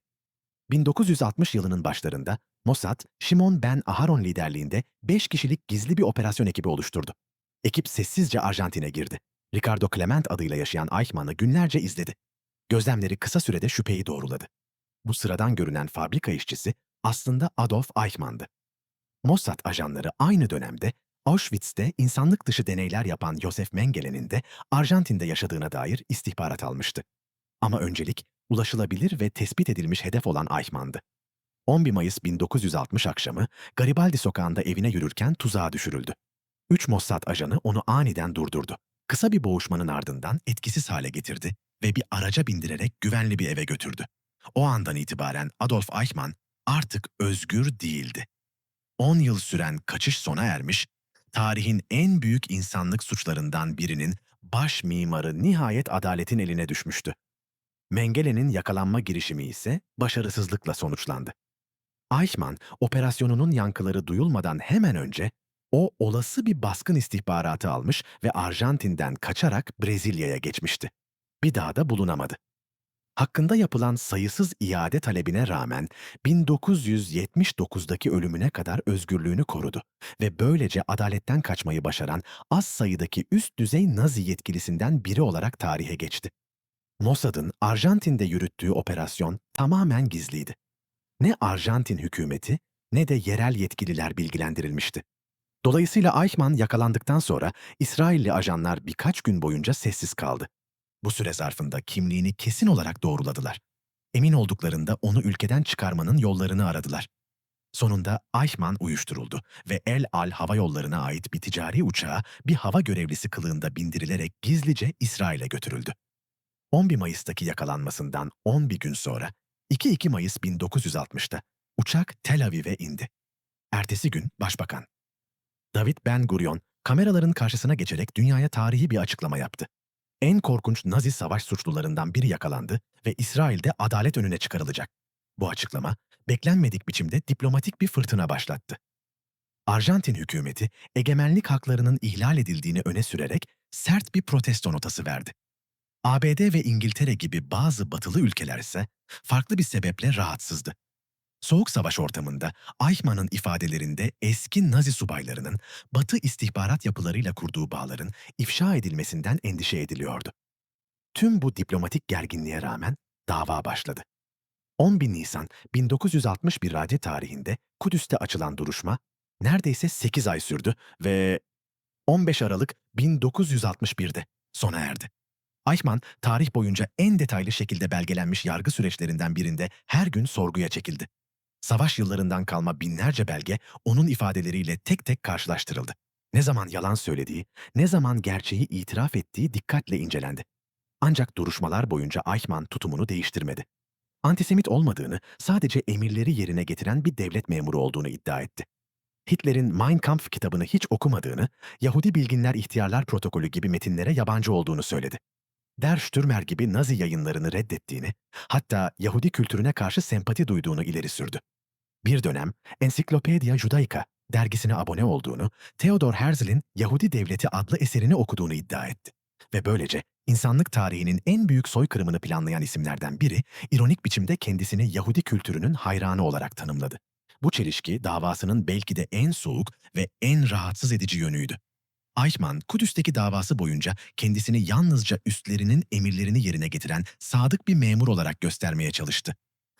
1960 yılının başlarında Mossad, Shimon Ben Aharon liderliğinde 5 kişilik gizli bir operasyon ekibi oluşturdu. Ekip sessizce Arjantin'e girdi. Ricardo Clement adıyla yaşayan Eichmann'ı günlerce izledi. Gözlemleri kısa sürede şüpheyi doğruladı. Bu sıradan görünen fabrika işçisi aslında Adolf Eichmann'dı. Mossad ajanları aynı dönemde Auschwitz'te insanlık dışı deneyler yapan Josef Mengele'nin de Arjantin'de yaşadığına dair istihbarat almıştı. Ama öncelik ulaşılabilir ve tespit edilmiş hedef olan Eichmann'dı. 11 Mayıs 1960 akşamı Garibaldi sokağında evine yürürken tuzağa düşürüldü. 3 Mossad ajanı onu aniden durdurdu. Kısa bir boğuşmanın ardından etkisiz hale getirdi ve bir araca bindirerek güvenli bir eve götürdü. O andan itibaren Adolf Eichmann artık özgür değildi. 10 yıl süren kaçış sona ermiş, tarihin en büyük insanlık suçlarından birinin baş mimarı nihayet adaletin eline düşmüştü. Mengele'nin yakalanma girişimi ise başarısızlıkla sonuçlandı. Eichmann, operasyonunun yankıları duyulmadan hemen önce o olası bir baskın istihbaratı almış ve Arjantin'den kaçarak Brezilya'ya geçmişti. Bir daha da bulunamadı. Hakkında yapılan sayısız iade talebine rağmen 1979'daki ölümüne kadar özgürlüğünü korudu ve böylece adaletten kaçmayı başaran az sayıdaki üst düzey Nazi yetkilisinden biri olarak tarihe geçti. Mossad'ın Arjantin'de yürüttüğü operasyon tamamen gizliydi. Ne Arjantin hükümeti ne de yerel yetkililer bilgilendirilmişti. Dolayısıyla Eichmann yakalandıktan sonra İsrailli ajanlar birkaç gün boyunca sessiz kaldı. Bu süre zarfında kimliğini kesin olarak doğruladılar. Emin olduklarında onu ülkeden çıkarmanın yollarını aradılar. Sonunda Eichmann uyuşturuldu ve El Al Hava Yolları'na ait bir ticari uçağa bir hava görevlisi kılığında bindirilerek gizlice İsrail'e götürüldü. 11 Mayıs'taki yakalanmasından 11 gün sonra 2 Mayıs 1960'ta uçak Tel Aviv'e indi. Ertesi gün Başbakan David Ben-Gurion kameraların karşısına geçerek dünyaya tarihi bir açıklama yaptı. En korkunç Nazi savaş suçlularından biri yakalandı ve İsrail'de adalet önüne çıkarılacak. Bu açıklama beklenmedik biçimde diplomatik bir fırtına başlattı. Arjantin hükümeti egemenlik haklarının ihlal edildiğini öne sürerek sert bir protesto notası verdi. ABD ve İngiltere gibi bazı batılı ülkeler ise farklı bir sebeple rahatsızdı. Soğuk savaş ortamında Eichmann'ın ifadelerinde eski Nazi subaylarının Batı istihbarat yapılarıyla kurduğu bağların ifşa edilmesinden endişe ediliyordu. Tüm bu diplomatik gerginliğe rağmen dava başladı. 11 Nisan 1961 Radi tarihinde Kudüs'te açılan duruşma neredeyse 8 ay sürdü ve 15 Aralık 1961'de sona erdi. Eichmann, tarih boyunca en detaylı şekilde belgelenmiş yargı süreçlerinden birinde her gün sorguya çekildi. Savaş yıllarından kalma binlerce belge onun ifadeleriyle tek tek karşılaştırıldı. Ne zaman yalan söylediği, ne zaman gerçeği itiraf ettiği dikkatle incelendi. Ancak duruşmalar boyunca Eichmann tutumunu değiştirmedi. Antisemit olmadığını, sadece emirleri yerine getiren bir devlet memuru olduğunu iddia etti. Hitler'in Mein Kampf kitabını hiç okumadığını, Yahudi Bilginler İhtiyarlar Protokolü gibi metinlere yabancı olduğunu söyledi. Der Stürmer gibi Nazi yayınlarını reddettiğini, hatta Yahudi kültürüne karşı sempati duyduğunu ileri sürdü. Bir dönem Encyclopedia Judaica dergisine abone olduğunu, Theodor Herzl'in Yahudi Devleti adlı eserini okuduğunu iddia etti. Ve böylece insanlık tarihinin en büyük soykırımını planlayan isimlerden biri, ironik biçimde kendisini Yahudi kültürünün hayranı olarak tanımladı. Bu çelişki davasının belki de en soğuk ve en rahatsız edici yönüydü. Eichmann, Kudüs'teki davası boyunca kendisini yalnızca üstlerinin emirlerini yerine getiren sadık bir memur olarak göstermeye çalıştı.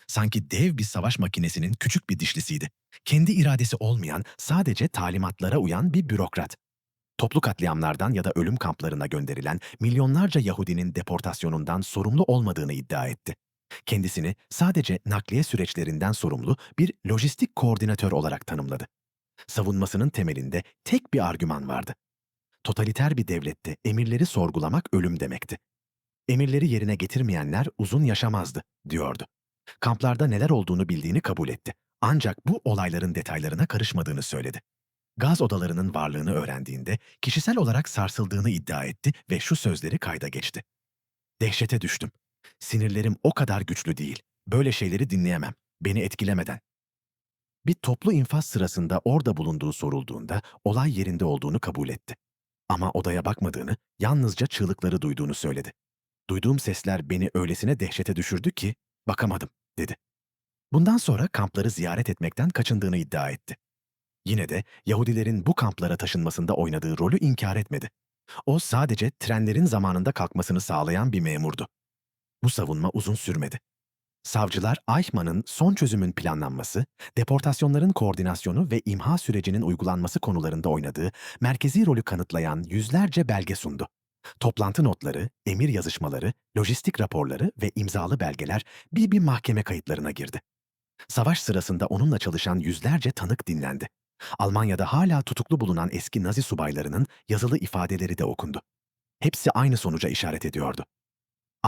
Sanki dev bir savaş makinesinin küçük bir dişlisiydi. Kendi iradesi olmayan, sadece talimatlara uyan bir bürokrat. Toplu katliamlardan ya da ölüm kamplarına gönderilen milyonlarca Yahudinin deportasyonundan sorumlu olmadığını iddia etti. Kendisini sadece nakliye süreçlerinden sorumlu bir lojistik koordinatör olarak tanımladı. Savunmasının temelinde tek bir argüman vardı. Totaliter bir devlette emirleri sorgulamak ölüm demekti. Emirleri yerine getirmeyenler uzun yaşamazdı, diyordu. Kamplarda neler olduğunu bildiğini kabul etti. Ancak bu olayların detaylarına karışmadığını söyledi. Gaz odalarının varlığını öğrendiğinde kişisel olarak sarsıldığını iddia etti ve şu sözleri kayda geçti. Dehşete düştüm. Sinirlerim o kadar güçlü değil. Böyle şeyleri dinleyemem, beni etkilemeden. Bir toplu infaz sırasında orada bulunduğu sorulduğunda olay yerinde olduğunu kabul etti. Ama odaya bakmadığını, yalnızca çığlıkları duyduğunu söyledi. Duyduğum sesler beni öylesine dehşete düşürdü ki bakamadım, dedi. Bundan sonra kampları ziyaret etmekten kaçındığını iddia etti. Yine de Yahudilerin bu kamplara taşınmasında oynadığı rolü inkar etmedi. O sadece trenlerin zamanında kalkmasını sağlayan bir memurdu. Bu savunma uzun sürmedi. Savcılar Eichmann'ın son çözümün planlanması, deportasyonların koordinasyonu ve imha sürecinin uygulanması konularında oynadığı merkezi rolü kanıtlayan yüzlerce belge sundu. Toplantı notları, emir yazışmaları, lojistik raporları ve imzalı belgeler bir mahkeme kayıtlarına girdi. Savaş sırasında onunla çalışan yüzlerce tanık dinlendi. Almanya'da hala tutuklu bulunan eski Nazi subaylarının yazılı ifadeleri de okundu. Hepsi aynı sonuca işaret ediyordu.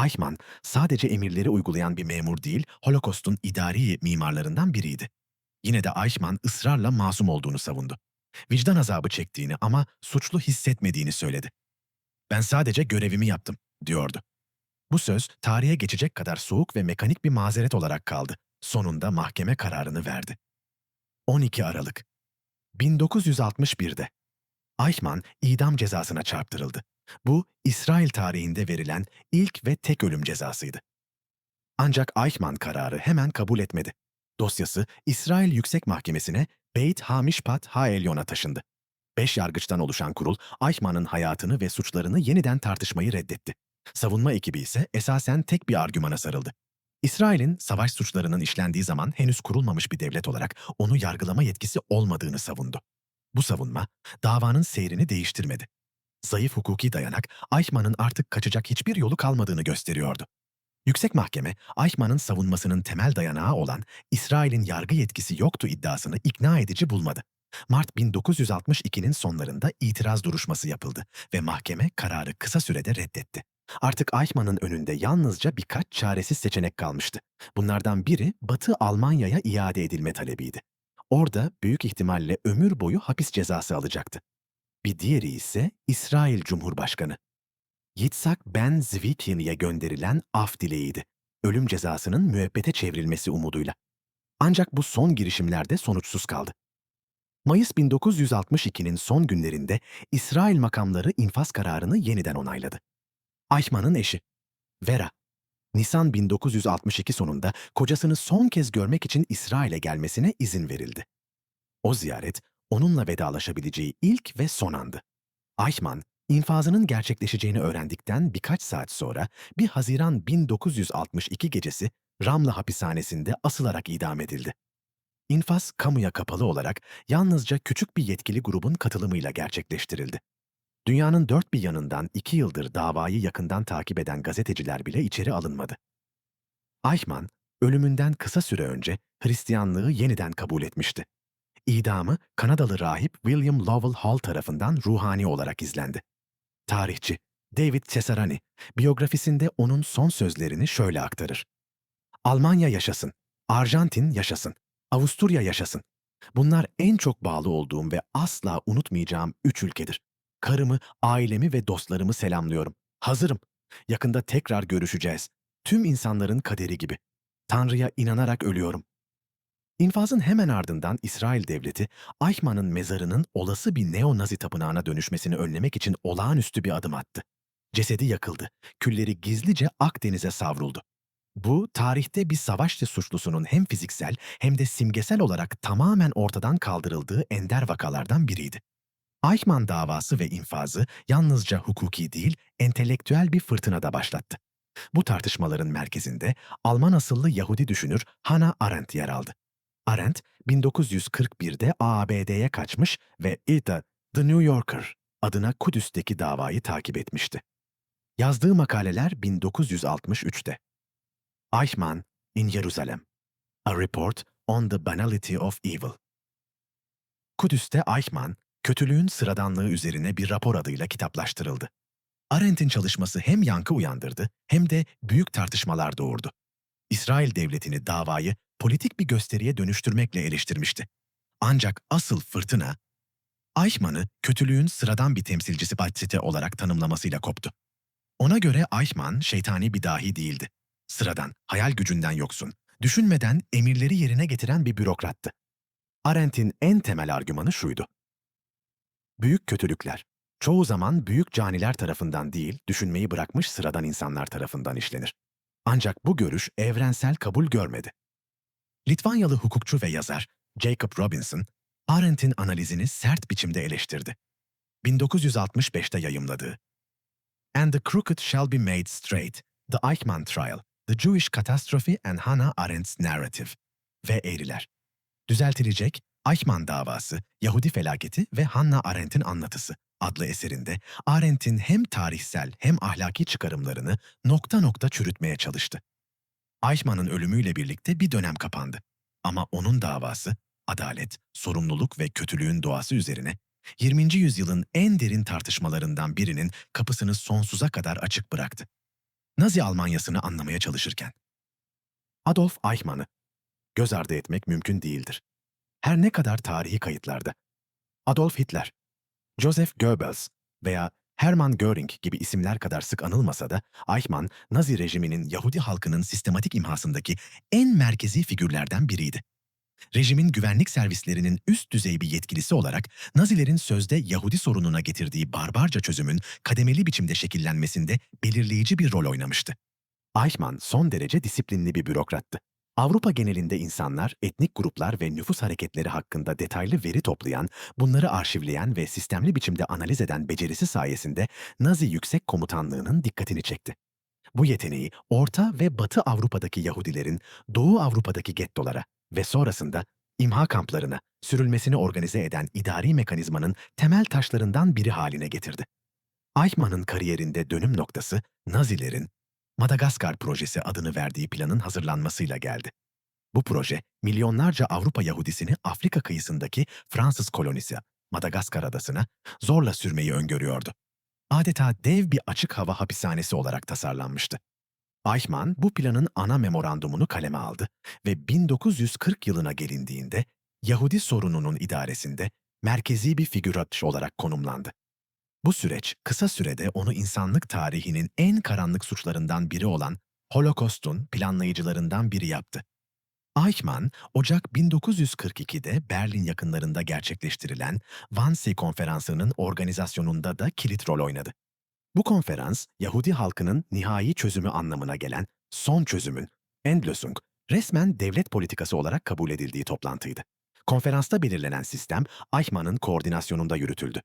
Eichmann sadece emirleri uygulayan bir memur değil, Holocaust'un idari mimarlarından biriydi. Yine de Eichmann ısrarla masum olduğunu savundu. Vicdan azabı çektiğini ama suçlu hissetmediğini söyledi. "Ben sadece görevimi yaptım," diyordu. Bu söz tarihe geçecek kadar soğuk ve mekanik bir mazeret olarak kaldı. Sonunda mahkeme kararını verdi. 12 Aralık 1961'de Eichmann idam cezasına çarptırıldı. Bu, İsrail tarihinde verilen ilk ve tek ölüm cezasıydı. Ancak Eichmann kararı hemen kabul etmedi. Dosyası İsrail Yüksek Mahkemesi'ne Beit Hamishpat HaElyon'a taşındı. 5 yargıçtan oluşan kurul, Eichmann'ın hayatını ve suçlarını yeniden tartışmayı reddetti. Savunma ekibi ise esasen tek bir argümana sarıldı. İsrail'in savaş suçlarının işlendiği zaman henüz kurulmamış bir devlet olarak onu yargılama yetkisi olmadığını savundu. Bu savunma, davanın seyrini değiştirmedi. Zayıf hukuki dayanak, Eichmann'ın artık kaçacak hiçbir yolu kalmadığını gösteriyordu. Yüksek Mahkeme, Eichmann'ın savunmasının temel dayanağı olan İsrail'in yargı yetkisi yoktu iddiasını ikna edici bulmadı. Mart 1962'nin sonlarında itiraz duruşması yapıldı ve mahkeme kararı kısa sürede reddetti. Artık Eichmann'ın önünde yalnızca birkaç çaresiz seçenek kalmıştı. Bunlardan biri Batı Almanya'ya iade edilme talebiydi. Orada büyük ihtimalle ömür boyu hapis cezası alacaktı. Bir diğeri ise İsrail Cumhurbaşkanı. Yitzhak Ben Zvikin'e gönderilen af dileğiydi. Ölüm cezasının müebbete çevrilmesi umuduyla. Ancak bu son girişimler de sonuçsuz kaldı. Mayıs 1962'nin son günlerinde İsrail makamları infaz kararını yeniden onayladı. Eichmann'ın eşi, Vera, Nisan 1962 sonunda kocasını son kez görmek için İsrail'e gelmesine izin verildi. O ziyaret, onunla vedalaşabileceği ilk ve son andı. Eichmann, infazının gerçekleşeceğini öğrendikten birkaç saat sonra 1 Haziran 1962 gecesi Ramla hapishanesinde asılarak idam edildi. İnfaz kamuya kapalı olarak yalnızca küçük bir yetkili grubun katılımıyla gerçekleştirildi. Dünyanın dört bir yanından 2 yıldır davayı yakından takip eden gazeteciler bile içeri alınmadı. Eichmann, ölümünden kısa süre önce Hristiyanlığı yeniden kabul etmişti. İdamı Kanadalı rahip William Lovell Hall tarafından ruhani olarak izlendi. Tarihçi David Cesarani, biyografisinde onun son sözlerini şöyle aktarır. Almanya yaşasın, Arjantin yaşasın, Avusturya yaşasın. Bunlar en çok bağlı olduğum ve asla unutmayacağım 3 ülkedir. Karımı, ailemi ve dostlarımı selamlıyorum. Hazırım. Yakında tekrar görüşeceğiz. Tüm insanların kaderi gibi. Tanrı'ya inanarak ölüyorum. İnfazın hemen ardından İsrail devleti, Eichmann'ın mezarının olası bir neo-Nazi tapınağına dönüşmesini önlemek için olağanüstü bir adım attı. Cesedi yakıldı, külleri gizlice Akdeniz'e savruldu. Bu, tarihte bir savaş suçlusunun hem fiziksel hem de simgesel olarak tamamen ortadan kaldırıldığı ender vakalardan biriydi. Eichmann davası ve infazı yalnızca hukuki değil, entelektüel bir fırtına da başlattı. Bu tartışmaların merkezinde Alman asıllı Yahudi düşünür Hannah Arendt yer aldı. Arendt, 1941'de ABD'ye kaçmış ve The New Yorker adına Kudüs'teki davayı takip etmişti. Yazdığı makaleler 1963'te. Eichmann in Jerusalem. A Report on the Banality of Evil. Kudüs'te Eichmann, kötülüğün sıradanlığı üzerine bir rapor adıyla kitaplaştırıldı. Arendt'in çalışması hem yankı uyandırdı hem de büyük tartışmalar doğurdu. İsrail devletini davayı politik bir gösteriye dönüştürmekle eleştirmişti. Ancak asıl fırtına, Eichmann'ı kötülüğün sıradan bir temsilcisi Batsite olarak tanımlamasıyla koptu. Ona göre Eichmann şeytani bir dahi değildi. Sıradan, hayal gücünden yoksun, düşünmeden emirleri yerine getiren bir bürokrattı. Arendt'in en temel argümanı şuydu. Büyük kötülükler, çoğu zaman büyük caniler tarafından değil, düşünmeyi bırakmış sıradan insanlar tarafından işlenir. Ancak bu görüş evrensel kabul görmedi. Litvanyalı hukukçu ve yazar Jacob Robinson, Arendt'in analizini sert biçimde eleştirdi. 1965'te yayımladığı And the Crooked Shall Be Made Straight, The Eichmann Trial, The Jewish Catastrophe and Hannah Arendt's Narrative ve Eğriler. Düzeltilecek Eichmann davası, Yahudi felaketi ve Hannah Arendt'in anlatısı adlı eserinde Arendt'in hem tarihsel hem ahlaki çıkarımlarını nokta nokta çürütmeye çalıştı. Eichmann'ın ölümüyle birlikte bir dönem kapandı. Ama onun davası, adalet, sorumluluk ve kötülüğün doğası üzerine 20. yüzyılın en derin tartışmalarından birinin kapısını sonsuza kadar açık bıraktı. Nazi Almanyası'nı anlamaya çalışırken. Adolf Eichmann'ı göz ardı etmek mümkün değildir. Her ne kadar tarihi kayıtlarda Adolf Hitler, Joseph Goebbels veya Hermann Göring gibi isimler kadar sık anılmasa da Eichmann, Nazi rejiminin Yahudi halkının sistematik imhasındaki en merkezi figürlerden biriydi. Rejimin güvenlik servislerinin üst düzey bir yetkilisi olarak Nazilerin sözde Yahudi sorununa getirdiği barbarca çözümün kademeli biçimde şekillenmesinde belirleyici bir rol oynamıştı. Eichmann son derece disiplinli bir bürokrattı. Avrupa genelinde insanlar, etnik gruplar ve nüfus hareketleri hakkında detaylı veri toplayan, bunları arşivleyen ve sistemli biçimde analiz eden becerisi sayesinde Nazi Yüksek Komutanlığı'nın dikkatini çekti. Bu yeteneği Orta ve Batı Avrupa'daki Yahudilerin Doğu Avrupa'daki gettolara ve sonrasında imha kamplarına sürülmesini organize eden idari mekanizmanın temel taşlarından biri haline getirdi. Eichmann'ın kariyerinde dönüm noktası Nazilerin Madagaskar Projesi adını verdiği planın hazırlanmasıyla geldi. Bu proje milyonlarca Avrupa Yahudisini Afrika kıyısındaki Fransız kolonisi Madagaskar adasına zorla sürmeyi öngörüyordu. Adeta dev bir açık hava hapishanesi olarak tasarlanmıştı. Eichmann bu planın ana memorandumunu kaleme aldı ve 1940 yılına gelindiğinde Yahudi sorununun idaresinde merkezi bir figür olarak konumlandı. Bu süreç kısa sürede onu insanlık tarihinin en karanlık suçlarından biri olan Holocaust'un planlayıcılarından biri yaptı. Eichmann, Ocak 1942'de Berlin yakınlarında gerçekleştirilen Wannsee Konferansı'nın organizasyonunda da kilit rol oynadı. Bu konferans, Yahudi halkının nihai çözümü anlamına gelen son çözümün, Endlösung, resmen devlet politikası olarak kabul edildiği toplantıydı. Konferansta belirlenen sistem, Eichmann'ın koordinasyonunda yürütüldü.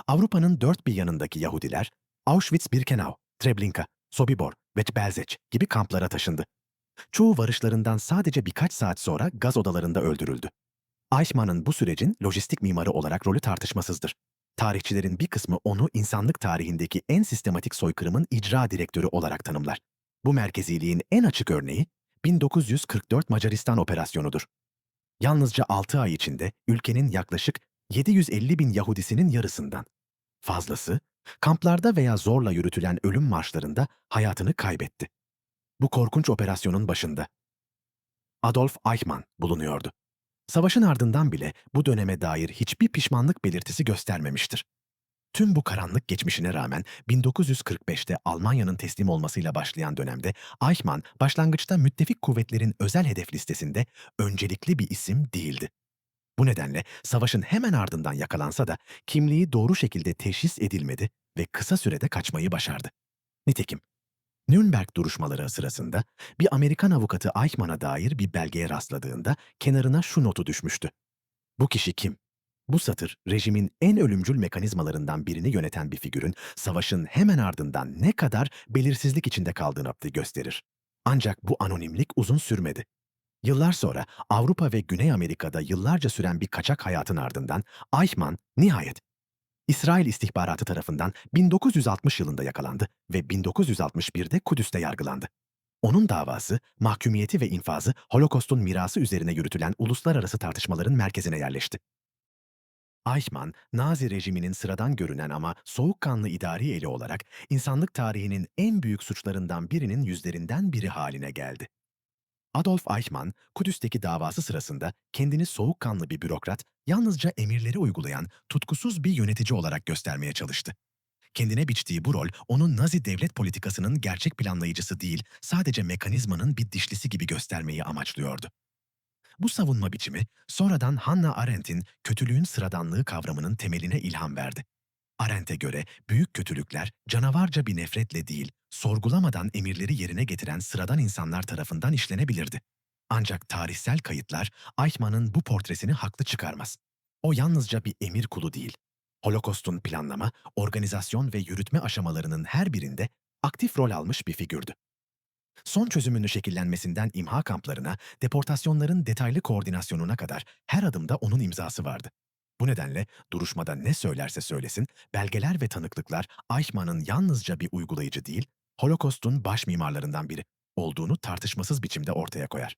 Avrupa'nın dört bir yanındaki Yahudiler, Auschwitz-Birkenau, Treblinka, Sobibor ve Belzec gibi kamplara taşındı. Çoğu varışlarından sadece birkaç saat sonra gaz odalarında öldürüldü. Eichmann'ın bu sürecin lojistik mimarı olarak rolü tartışmasızdır. Tarihçilerin bir kısmı onu insanlık tarihindeki en sistematik soykırımın icra direktörü olarak tanımlar. Bu merkeziliğin en açık örneği 1944 Macaristan Operasyonu'dur. Yalnızca 6 ay içinde ülkenin yaklaşık 750 bin Yahudisinin yarısından fazlası, kamplarda veya zorla yürütülen ölüm marşlarında hayatını kaybetti. Bu korkunç operasyonun başında Adolf Eichmann bulunuyordu. Savaşın ardından bile bu döneme dair hiçbir pişmanlık belirtisi göstermemiştir. Tüm bu karanlık geçmişine rağmen 1945'te Almanya'nın teslim olmasıyla başlayan dönemde Eichmann başlangıçta müttefik kuvvetlerin özel hedef listesinde öncelikli bir isim değildi. Bu nedenle savaşın hemen ardından yakalansa da kimliği doğru şekilde teşhis edilmedi ve kısa sürede kaçmayı başardı. Nitekim Nürnberg duruşmaları sırasında bir Amerikan avukatı Eichmann'a dair bir belgeye rastladığında kenarına şu notu düşmüştü. Bu kişi kim? Bu satır, rejimin en ölümcül mekanizmalarından birini yöneten bir figürün savaşın hemen ardından ne kadar belirsizlik içinde kaldığını gösterir. Ancak bu anonimlik uzun sürmedi. Yıllar sonra Avrupa ve Güney Amerika'da yıllarca süren bir kaçak hayatın ardından Eichmann nihayet İsrail istihbaratı tarafından 1960 yılında yakalandı ve 1961'de Kudüs'te yargılandı. Onun davası, mahkumiyeti ve infazı Holocaust'un mirası üzerine yürütülen uluslararası tartışmaların merkezine yerleşti. Eichmann, Nazi rejiminin sıradan görünen ama soğukkanlı idari eli olarak insanlık tarihinin en büyük suçlarından birinin yüzlerinden biri haline geldi. Adolf Eichmann, Kudüs'teki davası sırasında kendini soğukkanlı bir bürokrat, yalnızca emirleri uygulayan tutkusuz bir yönetici olarak göstermeye çalıştı. Kendine biçtiği bu rol, onu Nazi devlet politikasının gerçek planlayıcısı değil, sadece mekanizmanın bir dişlisi gibi göstermeyi amaçlıyordu. Bu savunma biçimi, sonradan Hannah Arendt'in kötülüğün sıradanlığı kavramının temeline ilham verdi. Arendt'e göre büyük kötülükler canavarca bir nefretle değil, sorgulamadan emirleri yerine getiren sıradan insanlar tarafından işlenebilirdi. Ancak tarihsel kayıtlar Eichmann'ın bu portresini haklı çıkarmaz. O yalnızca bir emir kulu değil. Holocaust'un planlama, organizasyon ve yürütme aşamalarının her birinde aktif rol almış bir figürdü. Son çözümünün şekillenmesinden imha kamplarına, deportasyonların detaylı koordinasyonuna kadar her adımda onun imzası vardı. Bu nedenle duruşmada ne söylerse söylesin, belgeler ve tanıklıklar Eichmann'ın yalnızca bir uygulayıcı değil, Holocaust'un baş mimarlarından biri olduğunu tartışmasız biçimde ortaya koyar.